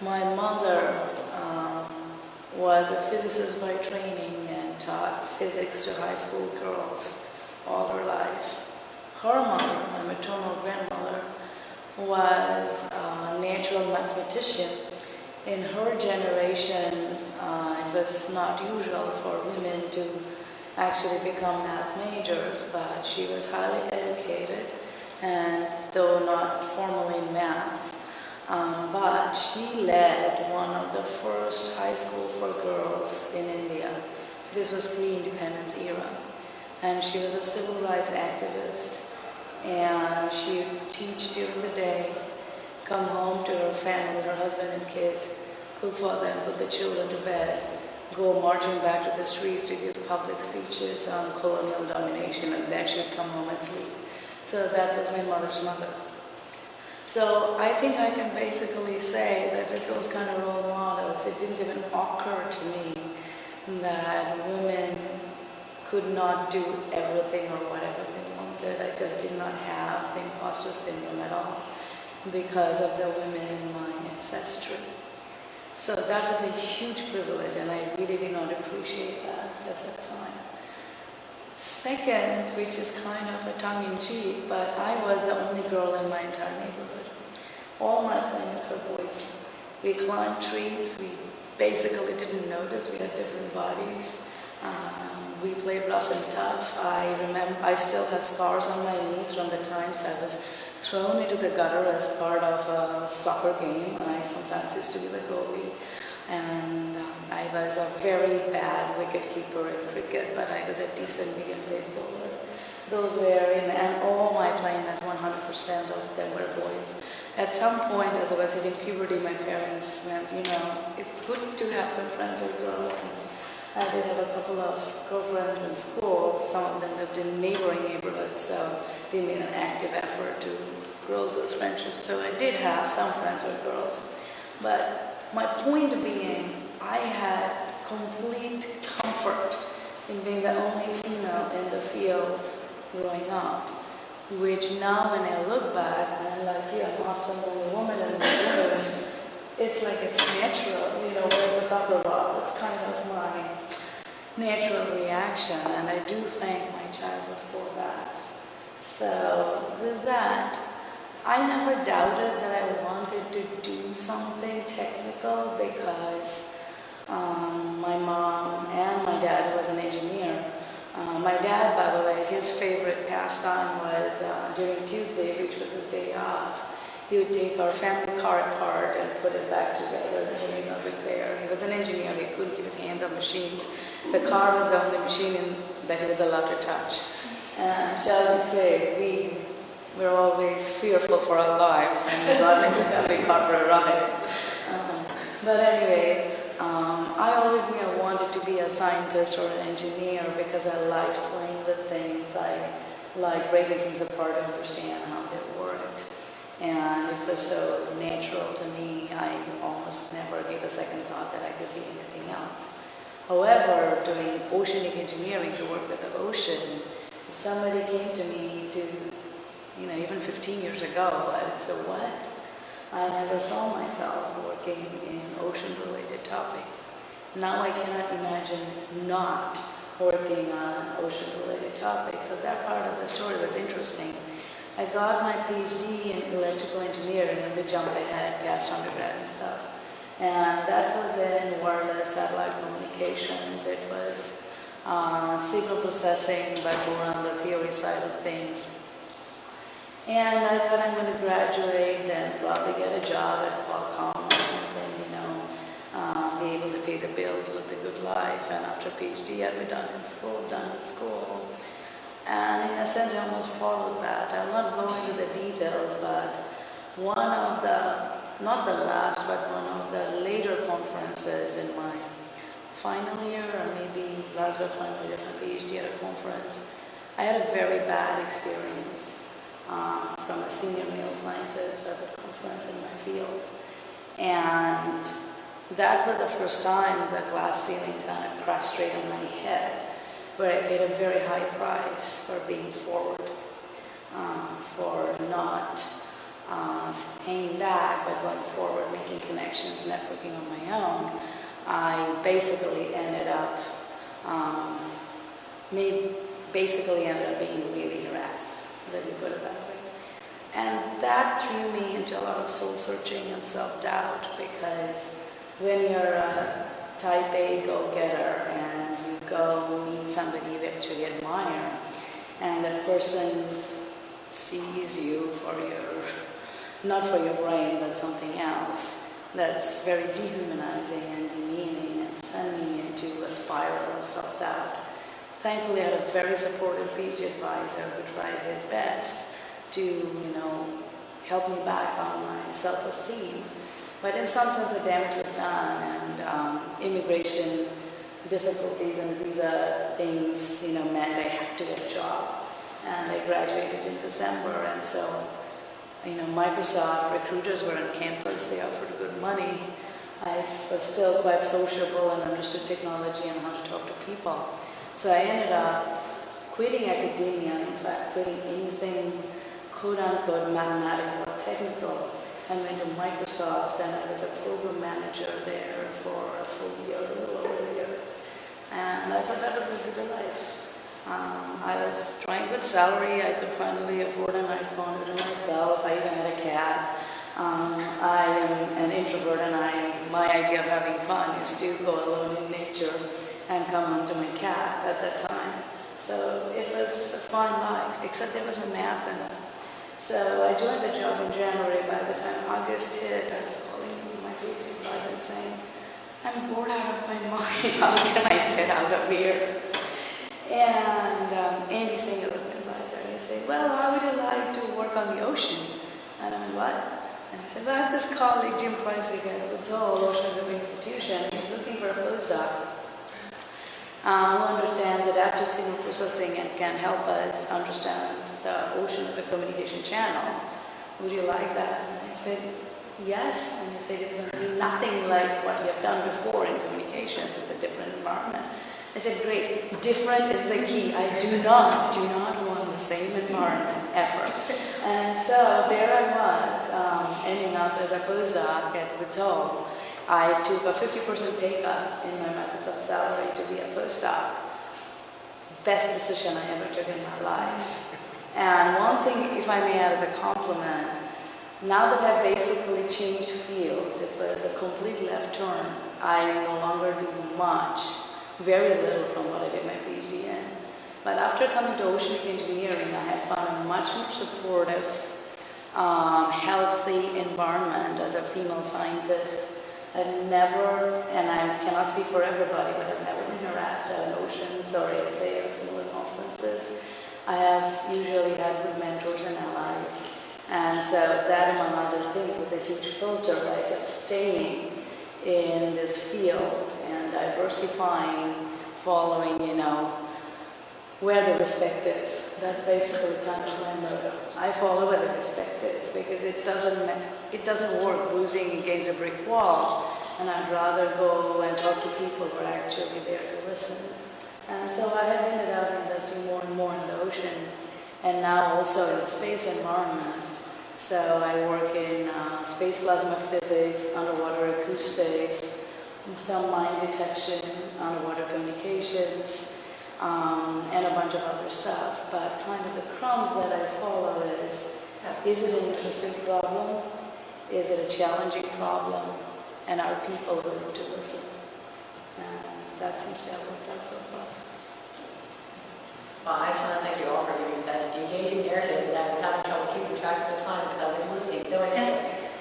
Speaker 7: my mother was a physicist by training and taught physics to high school girls all her life. Her mother, my maternal grandmother, was a natural mathematician. In her generation, it was not usual for women to actually become math majors, but she was highly educated, and though not formally in math, but she led one of the first high school for girls in India. This was pre-independence era, and she was a civil rights activist, and she would teach during the day, come home to her family, her husband and kids, cook for them, put the children to bed, go marching back to the streets to give public speeches on colonial domination, and then she would come home and sleep. So that was my mother's mother. So I think I can basically say that with those kind of role models, it didn't even occur to me that women could not do everything or whatever they wanted. I just did not have the imposter syndrome at all because of the women in my ancestry. So that was a huge privilege, and I really did not appreciate that at that time. Second, which is kind of a tongue-in-cheek, but I was the only girl in my entire neighborhood. All my playmates were boys. We climbed trees. We basically didn't notice we had different bodies. We played rough and tough. I remember I still have scars on my knees from the times I was thrown into the gutter as part of a soccer game. I sometimes used to be the goalie. And I was a very bad wicketkeeper in cricket, but I was a decent medium pace bowler. Those were and all my playmates, 100% of them were boys. At some point, as I was hitting puberty, my parents went, it's good to have some friends or girls. And I did have a couple of girlfriends in school. Some of them lived in neighboring neighborhoods, so they made an active effort to grow those friendships. So I did have some friends with girls. But my point being, I had complete comfort in being the only female in the field growing up, which now when I look back, I'm like, I'm often the only woman in the neighborhood. It's like it's natural, where's the soccer ball? It's kind of my natural reaction, and I do thank my childhood for that. So with that, I never doubted that I wanted to do something technical because my mom and my dad was an engineer. My dad, by the way, his favorite pastime was during Tuesday, which was his day off, he would take our family car apart and put it back together and repair. He was an engineer, he couldn't keep his hands on machines. The car was the only machine that he was allowed to touch. And shall we say, we were always fearful for our lives when we got in the family car for a ride. But anyway, I always knew I wanted to be a scientist or an engineer because I liked playing with things. I liked breaking things apart to understand how they worked. And it was so natural to me, I almost never gave a second thought that I could be anything else. However, doing oceanic engineering to work with the ocean, if somebody came to me even 15 years ago, I would say, what? I never saw myself working in ocean-related topics. Now I cannot imagine not working on ocean-related topics. So that part of the story was interesting. I got my PhD in electrical engineering and to jump ahead past undergrad and stuff. And that was in wireless satellite communications. It was signal processing, but more on the theory side of things. And I thought I'm going to graduate and probably get a job at Qualcomm or something, be able to pay the bills, live the good life. And after PhD, I'd be done with school. And in a sense, I almost followed that. I'll not go into the details, but one of the, not the last, but one of the later conferences in my final year, or maybe last but final year of my PhD at a conference, I had a very bad experience from a senior male scientist at the conference in my field. And that was the first time the glass ceiling kind of crashed straight on my head, where I paid a very high price for being forward, for not hanging back, but going forward, making connections, networking on my own. I basically ended up being really harassed, let me put it that way. And that threw me into a lot of soul searching and self-doubt, because when you're a type A go-getter and you go meet somebody you actually admire, and that person sees you for not for your brain, but something else, that's very dehumanizing and demeaning and send me into a spiral of self-doubt. Thankfully, I had a very supportive PhD advisor who tried his best to, help me back on my self-esteem. But in some sense, the damage was done, and immigration difficulties and visa things, meant I had to get a job. And I graduated in December, and so, Microsoft recruiters were on campus, they offered good money. I was still quite sociable and understood technology and how to talk to people. So I ended up quitting academia, in fact, quitting anything quote-unquote mathematical or technical, and went to Microsoft, and I was a program manager there for a full year, a little over a year. And I thought that was going to be the life. I was trying with salary. I could finally afford a nice condo to myself. I even had a cat. I am an introvert, and my idea of having fun is to go alone in nature and come home to my cat at that time. So it was a fun life, except there was no math in it. So I joined the job in January. By the time August hit, I was calling my PhD advisor and saying, I'm bored out of my mind. How can I get out of here? And Andy Singer was my advisor. He said, well, how would you like to work on the ocean? And I went, what? And I said, well, I have this colleague, Jim Pricey, at the Ocean Living Institution. He's looking for a postdoc who understands adaptive signal processing and can help us understand the ocean as a communication channel. Would you like that? And I said, yes. And he said, it's going to be nothing like what you have done before in communications. It's a different environment. I said, great. Different is the key. I do not want the same environment ever. And so there I was, ending up as a postdoc at Witol. I took a 50% pay cut in my Microsoft salary to be a postdoc. Best decision I ever took in my life. And one thing, if I may add as a compliment, now that I've basically changed fields, it was a complete left turn. I no longer do much, very little from what I did my PhD in. But after coming to oceanic engineering, I have found a much more supportive, healthy environment as a female scientist. I've never, and I cannot speak for everybody, but I've never been harassed at an oceans or ASA or similar conferences. I have usually had good mentors and allies. And so that, among other things, was a huge filter. I kept staying in this field and diversifying, following, where the respect is. That's basically kind of my motto. I follow where the respect is because it doesn't work boozing against a brick wall, and I'd rather go and talk to people who are actually there to listen. And so I have ended up investing more and more in the ocean, and now also in the space environment. So I work in space plasma physics, underwater acoustics, some mine detection, underwater communications, and a bunch of other stuff. But kind of the crumbs that I follow is it an interesting problem? Is it a challenging problem? And are people willing to listen? And that seems to have worked out so far.
Speaker 1: Well, I just want to thank you all for giving such engaging narratives, and I was having trouble keeping track of the time because I was listening so intently.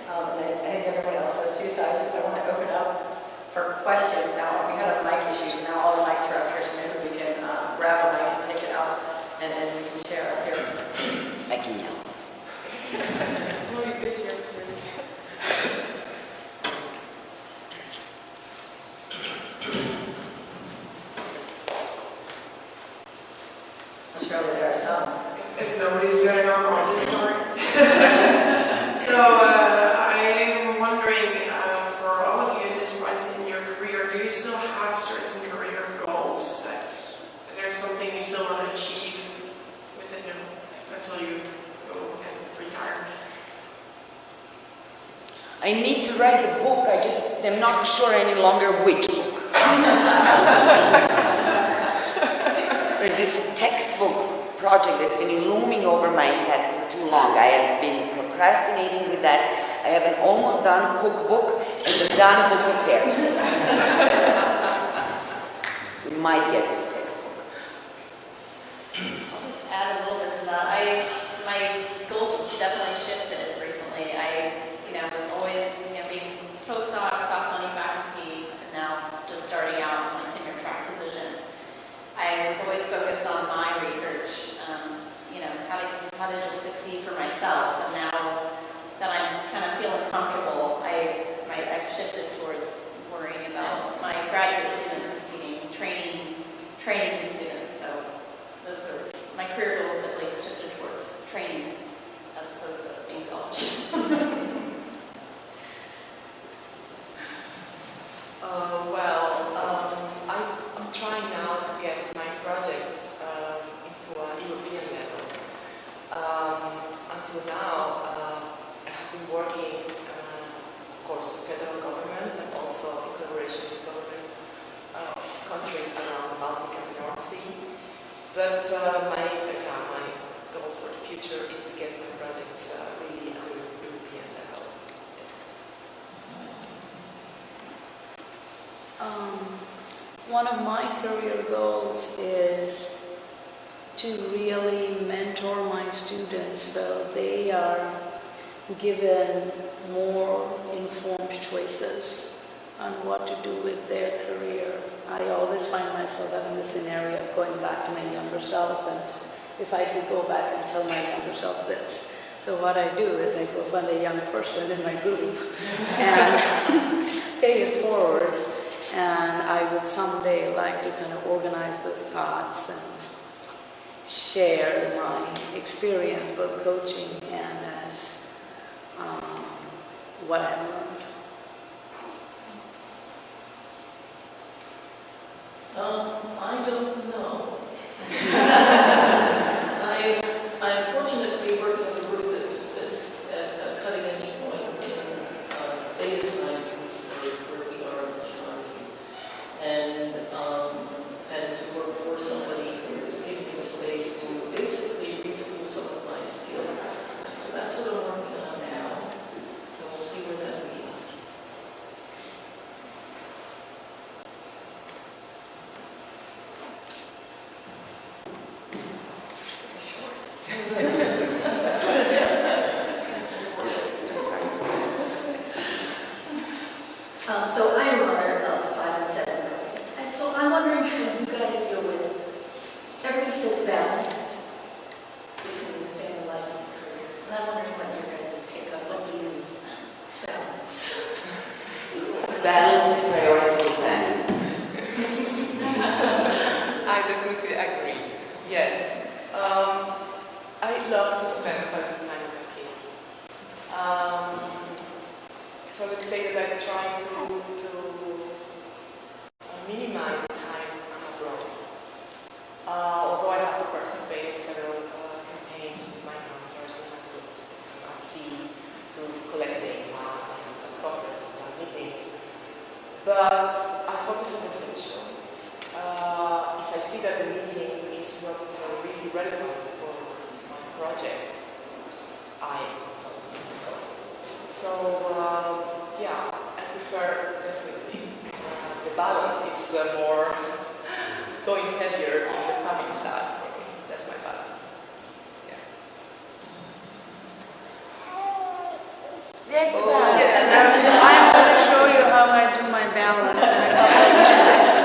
Speaker 1: And I think everybody else was too, so I want to open up for questions now. We had a mic issue, so now all the mics are up here, so maybe we can grab a mic and take it out, and then we can share up here.
Speaker 6: I can yell.
Speaker 3: Well, you miss your
Speaker 1: Surely there are some.
Speaker 3: If nobody's going on, I'll just start. So I'm wondering, for all of you at this point in your career, do you still have certain career goals that there's something you still want to achieve within them until you go and retire?
Speaker 6: I need to write the book, I just am not sure any longer which book. There's this textbook project that's been looming over my head for too long. I have been procrastinating with that. I have an almost done cookbook and a done book of fairy tales. We might get to the textbook.
Speaker 4: I'll just add a little bit to that. My goals have definitely shifted recently. I was always, being postdoc, soft money faculty, and now just starting out in my tenure track position. I was always focused on my research, how to just succeed for myself. And now that I'm kind of feeling comfortable, I've shifted towards worrying about my graduate students succeeding, training the students. So those are my career goals. Definitely shifted towards training as opposed to being selfish.
Speaker 5: I'm trying now to get my projects into a European level. Until now, I have been working, of course, with the federal government, but also in collaboration with governments of countries around the Baltic and North Sea. But my goals for the future is to get my projects really at the European level.
Speaker 7: One of my career goals is to really mentor my students so they are given more informed choices on what to do with their career. I always find myself having the scenario of going back to my younger self, and if I could go back and tell my younger self this. So what I do is I go find a young person in my group and pay it forward. And I would someday like to kind of organize those thoughts and share my experience, both coaching and as what I've learned.
Speaker 2: I don't know. I'm fortunate to be working with a group that's at a cutting edge point in data science, which is where we are in astronomy, and to work for somebody who is giving me the space to basically retool some of my skills. So that's what I'm working on now, and we'll see where that leads.
Speaker 8: So I'm a mother of 5 and 7-year-old, and so I'm wondering how you guys deal with everybody says balance between the family life and the career, and I'm wondering what your guys' take on what is balance.
Speaker 6: Balance is priority planning.
Speaker 5: I definitely agree. Yes. I love to spend quality time with my kids. So let's say that I try to minimize the time I'm abroad. Although I have to participate in several campaigns with my mentors and my groups at sea to collect data and conferences and meetings. But I focus on essential. If I see that the meeting is not really relevant for my project, I don't go. So yeah, I prefer definitely the balance is more going heavier on the family side for me. That's my balance. Yes.
Speaker 7: I'm going to show you how I do my balance in a couple of minutes.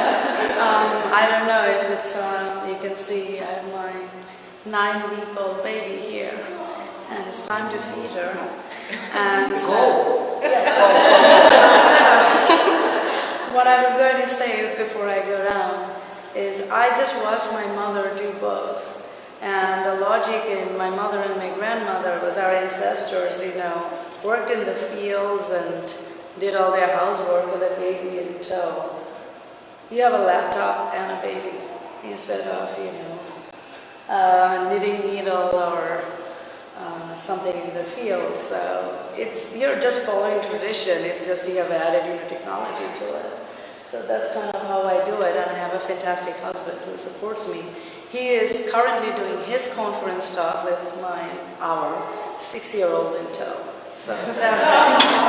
Speaker 7: I don't know if it's, you can see I have my 9-week-old baby here, and it's time to feed her. And so, yes. So, what I was going to say before I go down is I just watched my mother do both. And the logic in my mother and my grandmother was our ancestors, worked in the fields and did all their housework with a baby in tow. You have a laptop and a baby instead of, knitting needle or something in the field. So you're just following tradition. It's just you have added technology to it. So that's kind of how I do it, and I have a fantastic husband who supports me. He is currently doing his conference talk with our 6-year-old in tow. So that's balance.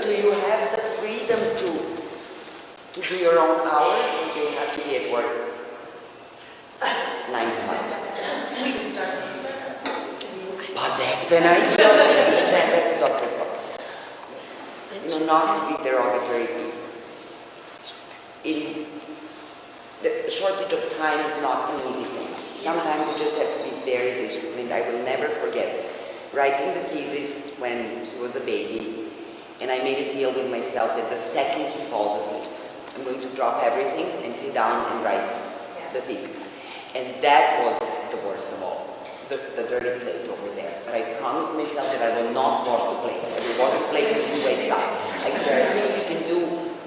Speaker 6: Do you have the freedom to do your own hours, or do you have to be at work 9 to 5?
Speaker 8: We just start this.
Speaker 6: But that's an idea. You should have that to doctor's work. Not to be derogatory. It is, the shortage of time is not an easy thing. Sometimes you just have to be very disciplined. I will never forget writing the thesis when he was a baby, and I made a deal with myself that the second he falls asleep, I'm going to drop everything and sit down and write the thesis. And that was the worst of all, the dirty plate over there. But I promised myself that I will not wash the plate. I will wash the plate when he wakes up. Like, there are things you can do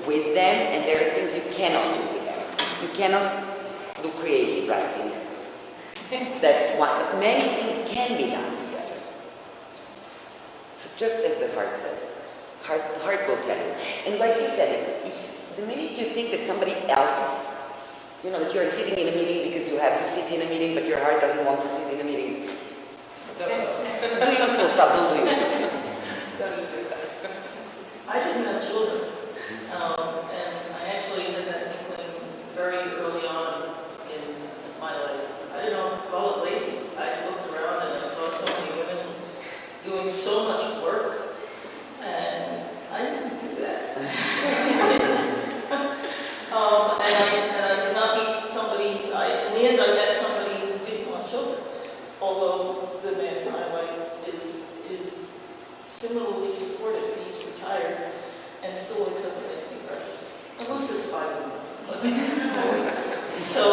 Speaker 6: with them, and there are things you cannot do with them. You cannot do creative writing. That's one. Many things can be done together. So just as the heart says, heart will tell you. And like you said, if the minute you think that somebody else is You know, that you're sitting in a meeting because you have to sit in a meeting, but your heart doesn't want to sit in a meeting. Do useful stuff, don't do useful stuff. Don't use your time.
Speaker 2: I didn't have children, and I actually had that inkling very early on in my life. I didn't call it lazy. I looked around and I saw so many women doing so much work, and I didn't do that. And I did not meet somebody, in the end I met somebody who didn't want children, although the man in my life is similarly supportive. He's retired and still wakes up and makes me breakfast, unless it's 5 in the morning. So,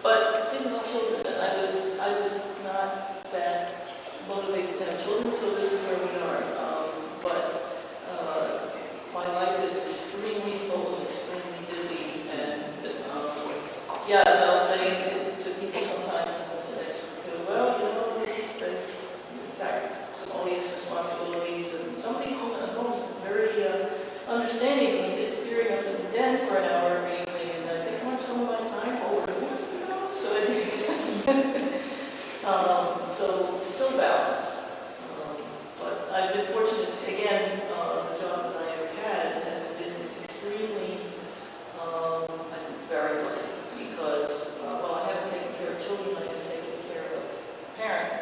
Speaker 2: but didn't want children, and I was not that motivated to have children, so this is where we are. My life is extremely full and extremely busy, and yeah, as I was saying to people sometimes, well, you know, there's in fact some audience responsibilities, and somebody's been almost very understanding of me disappearing up in the den for an hour every evening, and they want some of my time forward. So so still balance. But I've been fortunate to, again, the job that I have had has been extremely very lucky, because while I haven't taken care of children, I have taken care of a parent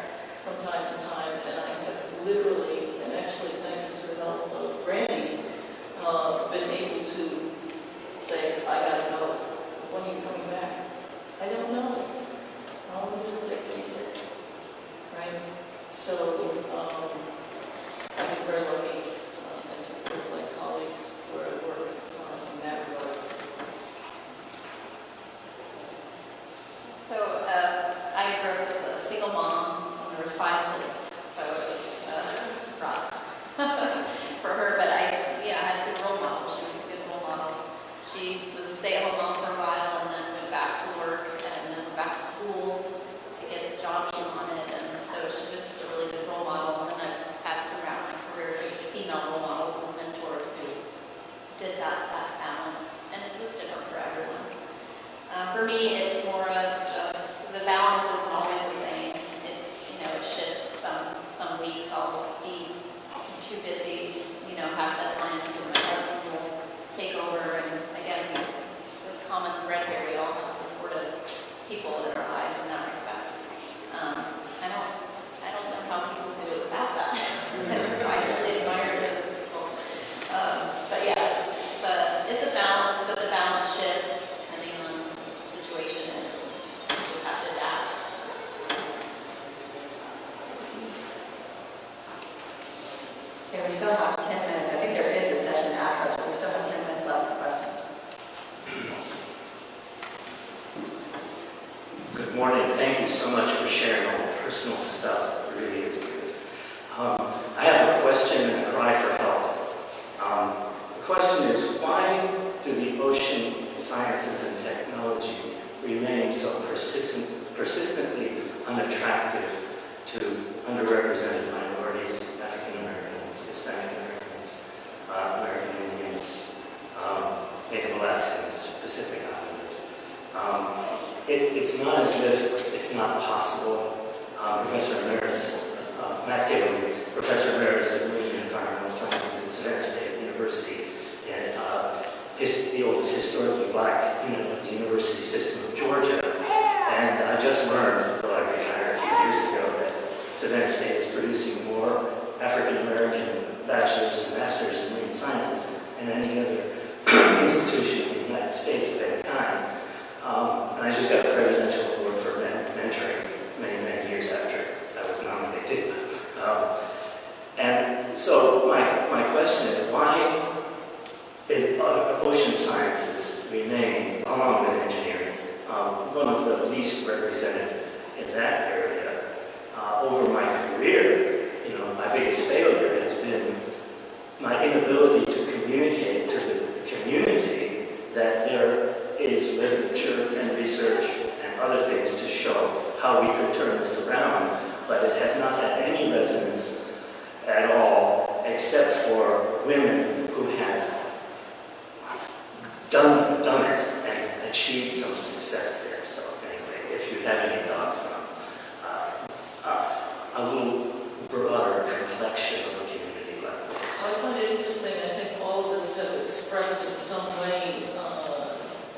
Speaker 2: from time to time, and I have literally, and actually thanks to the help of Randy, been able to say, I gotta go. When are you coming back? I don't know. How long does it take to be sick? Right? So, I've been very lucky and supported my colleagues where I work in that regard.
Speaker 4: So I grew up with a single mom, and there were 5 kids, so it was rough for her. But I had a good role model. She was a good role model. She was a stay-at-home mom for a while, and then went back to work, and then went back to school to get the job she wanted. And so she was just a really good role model. And then I've had throughout my career good female role models as mentors who did that balance, and it was different for everyone. For me, it's more of just the balance isn't always the same. It's, it shifts. Some weeks I'll be too busy, have deadlines, and my husband will take over. And again, it's a common thread here. We all have supportive people in our lives in that respect. I don't know how people do it without that. I really admire those people. But yeah, it's a balance, but the balance shifts depending on the situation. You just have to adapt.
Speaker 1: Okay, we still have 10 minutes. I think there is a session after, but we still have 10 minutes left for questions.
Speaker 9: Good morning. Thank you so much for sharing all the personal stuff. It really is good. I have a question and a cry for help. The question is, why do the ocean sciences and technology remain so persistently unattractive to underrepresented minorities, African Americans, Hispanic Americans, American Indians, Native Alaskans, Pacific Islanders? It's not as if it's not possible. Professor Emeritus, Matt Gilliam, Professor Emeritus of Marine and Environmental Sciences at Savannah State University, and the oldest historically black unit of the University System of Georgia. And I just learned, though I retired a few years ago, that Savannah State is producing more African American bachelor's and master's in marine sciences than any other institution in the United States of any kind. And I just got a presidential award for mentoring many years after I was nominated. And so my question is, why is ocean sciences remain, along with engineering, one of the least represented in that area? Over my career, my biggest failure has been my inability to communicate to the community that there is literature and research and other things to show how we could turn this around, but it has not had any resonance at all, except for women who have done it and you have any thoughts on a little broader complexion of a community like this.
Speaker 2: So I find it interesting, I think all of us have expressed in some way,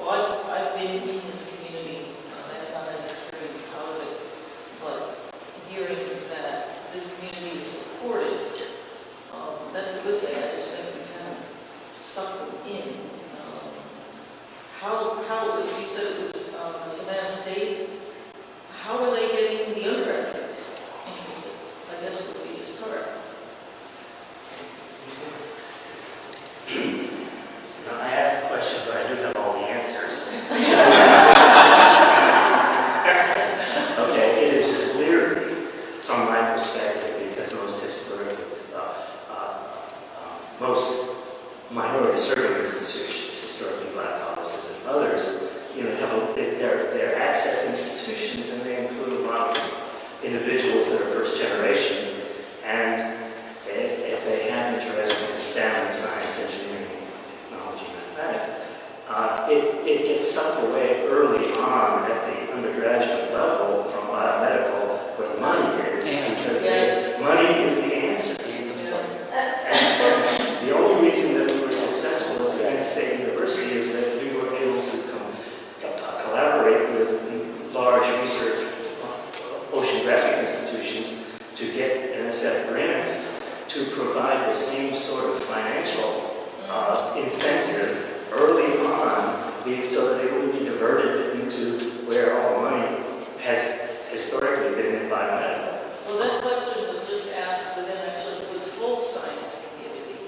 Speaker 2: well, I've been in this community, I have not had experience out of it, but hearing that this community is supportive, that's a good thing. I just think we kind of suck them in. How you said it was Savannah State, how are they getting the undergraduates interested? I guess would be a start.
Speaker 9: I asked the question, but I do have all the answers. Okay, it is clearly, from my perspective, because most minority serving institutions, historically black colleges and others, they're access institutions, and they include a lot of individuals that are first generation, and if they have interest in STEM, science, engineering, technology, mathematics, it gets sucked away early on at the undergraduate level from biomedical, where the money is, because money is the answer. And the only reason that we were successful at Savannah State University is that we were able to collaborate with large research oceanographic institutions to get NSF grants to provide the same sort of financial incentive early on, so that they wouldn't be diverted into where all the money has historically been in biomedical.
Speaker 2: Well, that question was just asked within actually Woods Hole science community.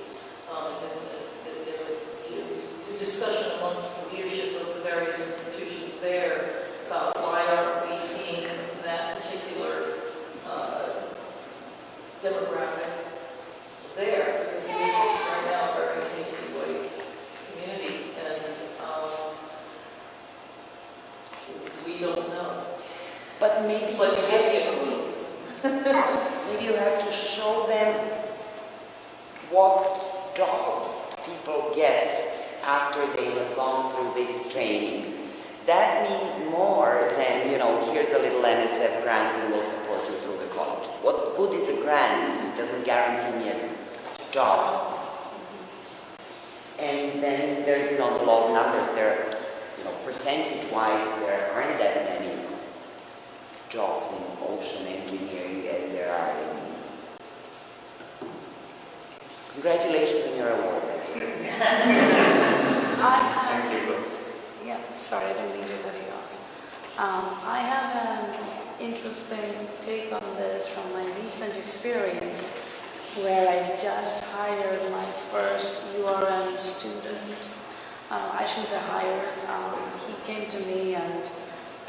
Speaker 2: There was a discussion amongst the leadership of the various institutions there about why aren't we seeing that particular demographic there, because it is right now a very hasty white community, and we don't know.
Speaker 6: But maybe
Speaker 2: But you have to get a clue.
Speaker 6: maybe you have to show them what jobs people get after they have gone through this training. That means more than, here's a little NSF grant and we'll support you through the college. What good is a grant? It doesn't guarantee me a job. And then there's, the law of numbers. There, percentage-wise, there aren't that many jobs in ocean engineering as there are in. Congratulations on your award.
Speaker 7: Sorry, I didn't mean to cut you off. I have an interesting take on this from my recent experience, where I just hired my first URM student. I shouldn't say hired. He came to me, and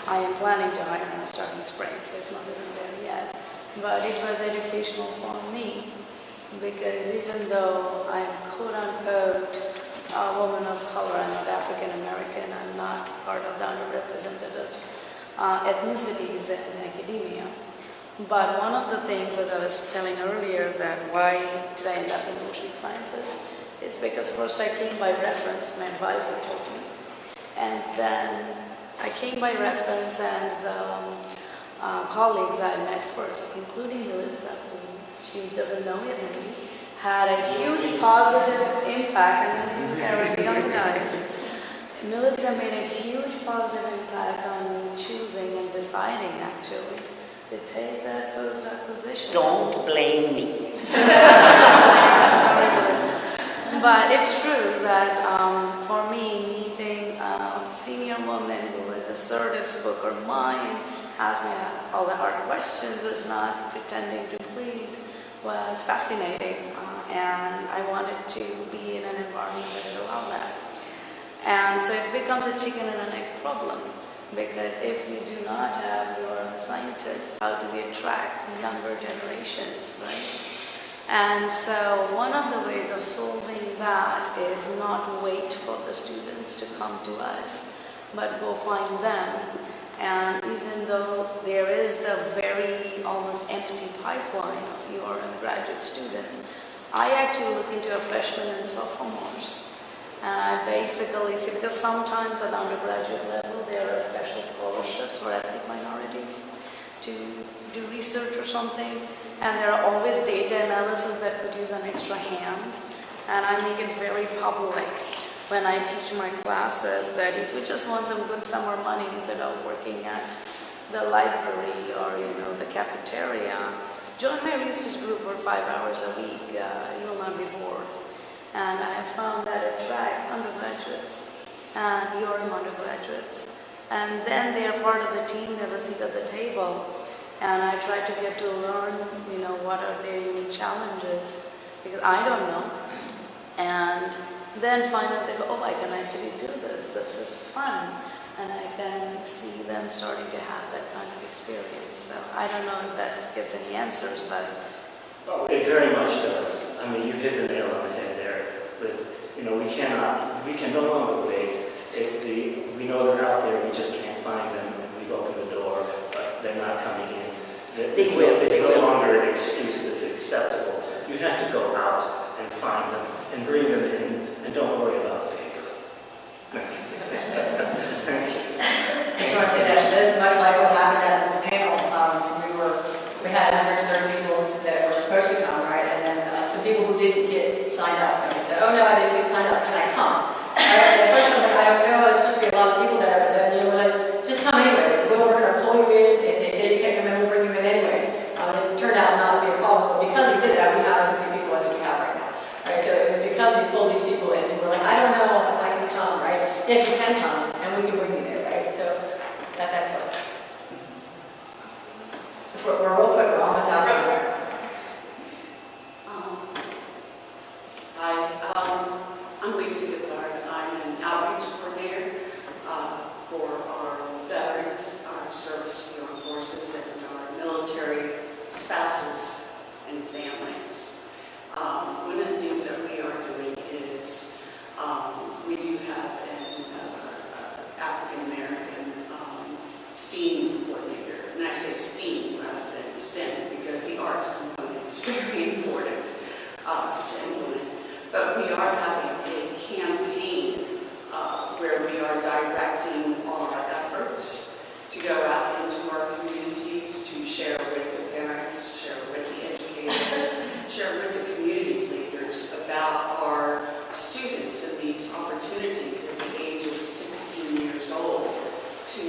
Speaker 7: I am planning to hire him starting spring, so it's not even there yet. But it was educational for me, because even though I'm quote-unquote a woman of color, I'm not African American, I'm not part of the underrepresented ethnicities in academia. But one of the things, as I was telling earlier, that why did I end up in oceanic sciences, is because first I came by reference, my advisor told me. And then I came by reference, and the colleagues I met first, including Melissa, who she doesn't know yet maybe, had a huge positive impact, and there was young guys. Melissa made a huge positive impact on me choosing and deciding, actually, to take that postdoc position.
Speaker 6: Don't blame me.
Speaker 7: Sorry, Melissa. But it's true that for me, meeting a senior woman who was assertive, spoke her mind, asked me all the hard questions, was not pretending to please, was fascinating. And I wanted to be in an environment that would allow that. And so it becomes a chicken and an egg problem, because if we do not have your scientists, how do we attract younger generations, right? And so one of the ways of solving that is not wait for the students to come to us, but go find them. And even though there is the very almost empty pipeline of your graduate students, I actually look into our freshmen and sophomores. And I basically see, because sometimes at the undergraduate level there are special scholarships for ethnic minority universities to do research or something, and there are always data analysis that could use an extra hand, and I make it very public when I teach my classes that if you just want some good summer money instead of working at the library or the cafeteria, join my research group for 5 hours a week. You will not be bored. And I have found that attracts undergraduates, and you're undergraduates. And then they are part of the team, they have a seat at the table. And I try to get to learn, what are their unique challenges, because I don't know. And then find out, they go, oh, I can actually do this. This is fun. And I can see them starting to have that kind of experience. So I don't know if that gives any answers, but...
Speaker 9: Oh, it very much does. I mean, you hit the nail on the head there with, we can no longer wait. We know they're out there, we just can't find them, and we've opened the door, but they're not coming in. It's no longer an excuse that's acceptable. You have to go out and find them and bring them in, and don't worry about the paper. Thank you.
Speaker 1: I just want to say that is much like what happened at this panel. We had 130 people that were supposed to come, right? And then some people who didn't get signed up. And they said, oh no, I didn't get signed up, can I come? Right? And at first I'm like, I don't know, there's supposed to be a lot of people there, but then we're like, just come anyways. We're going to pull you in. If they say you can't come in, we'll bring you in anyways. It turned out not to be a problem, but because we did that, we have as many people as we have right now. Right? So it was because we pulled these people in, and we're like, I don't know if I can come, right? Yes, you can come, and we can bring you there, right? So that's excellent. We're real quick, we're almost out of time.
Speaker 10: Hi, I'm Lisa Goodard. I'm an outreach coordinator for our veterans, our service to the armed forces, and our military spouses and families. One of the things that we are doing is we do have an African-American STEAM coordinator. And I say STEAM rather than STEM because the arts component is very important to implement. But we are having a campaign where we are directing our efforts to go out into our communities to share with the parents, share with the educators, share with the community leaders about our students and these opportunities at the age of 16 years old to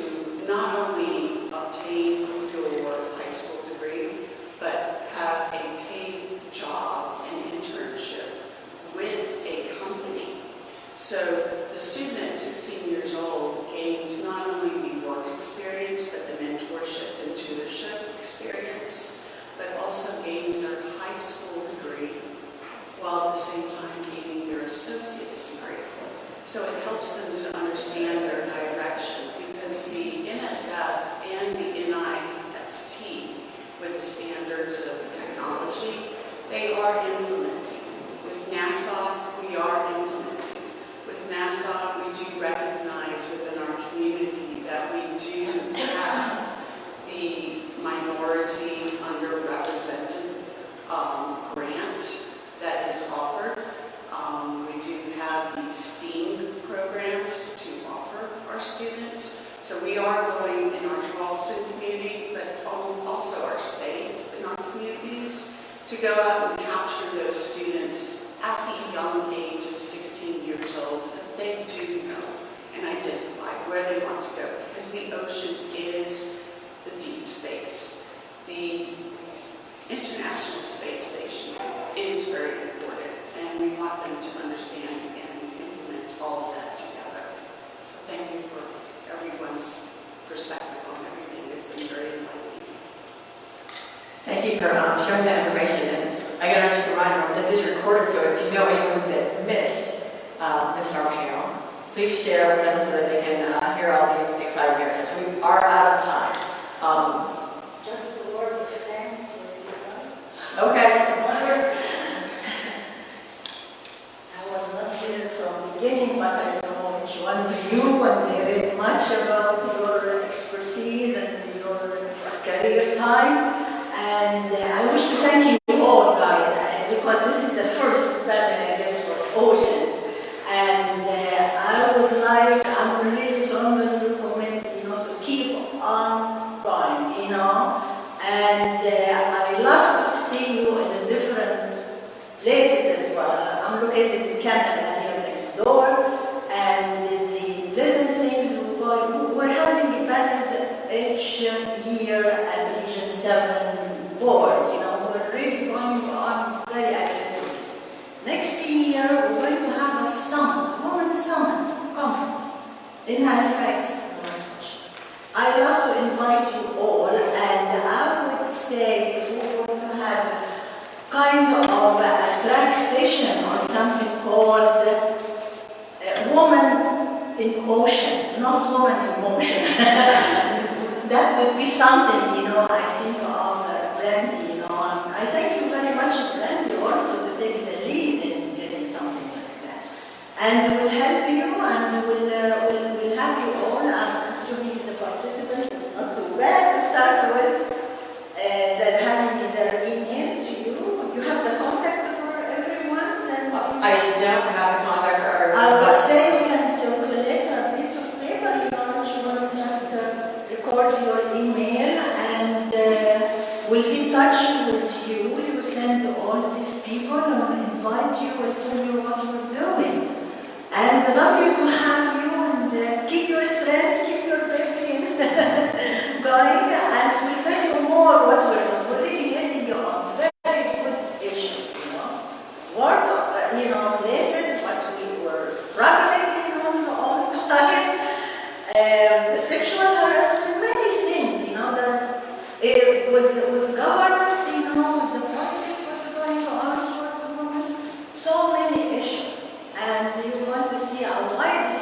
Speaker 10: not only obtain your high school degree, but have a paid job and internship with a company. So the student at 16 years old gains not only the work experience, but the mentorship and tutorship experience, but also gains their high school degree while at the same time gaining their associate's degree. So it helps them to understand their direction because the NSF and the NIST, with the standards of technology, they are implementing. With NASA, we are implementing. With NASA, we do recognize within our community that we do have the minority underrepresented grant that is offered. We do have these STEAM programs to offer our students. So we are going in our Charleston community, but also our state and our communities to go out and capture those students at the young age of 16 years old so that they do know and identify where they want to go because the ocean is the deep space. The International Space Station is very important and we want them to understand and implement all of that together. So thank you for everyone's perspective on everything. It's been very enlightening.
Speaker 1: Thank you for sharing that information. And I got to just remind everyone, this is recorded, so if you know anyone that missed our panel, please share with them so that they can hear all these exciting narratives. We are out of time.
Speaker 8: Just a word of thanks for you guys.
Speaker 1: Okay.
Speaker 8: I was not here from the beginning, but I know each one of you and they read much about your expertise and your career time. And I wish to thank you all, guys, because this is the first battle, I guess, for oceans. And I'm really strongly recommend, to keep on going. I love to see you in the different places as well. I'm located in Canada here next door, and the pleasant things we're having panels each year at Region 7 board. You know, we're really going on very aggressively. Next year, we're going to have a summit, Women's Summit conference in Halifax, Nova Scotia. I love to invite you all, and I would say if we're going to have kind of a track session or something called Woman in Ocean, not Woman in Motion. That would be something, you know, I think of Brandy, you know. I thank you very much, Brandy, also to take the lead in getting something like that. And we'll help you, and we'll have you all. I'm assuming the participants is not too bad to start with. They're having their email to you. You have the contact for everyone. Then
Speaker 1: I don't have the contact for everyone.
Speaker 8: I would
Speaker 1: but-
Speaker 8: say you can circulate a piece of paper, you know, you want to just record your email, and we'll be in touch with you. We will send all these people and invite you and tell you what we're doing. And lovely to have you, and keep your strength, keep your baby going, and we'll tell you more what we're doing. We're really getting you on very good issues, you know. Work, you know, places, what we were struggling, you know, all the time. Sexual harassment, many things, you know, that it was government, you know, with the politics, what's going on towards the women, so many issues. And you want to see a wide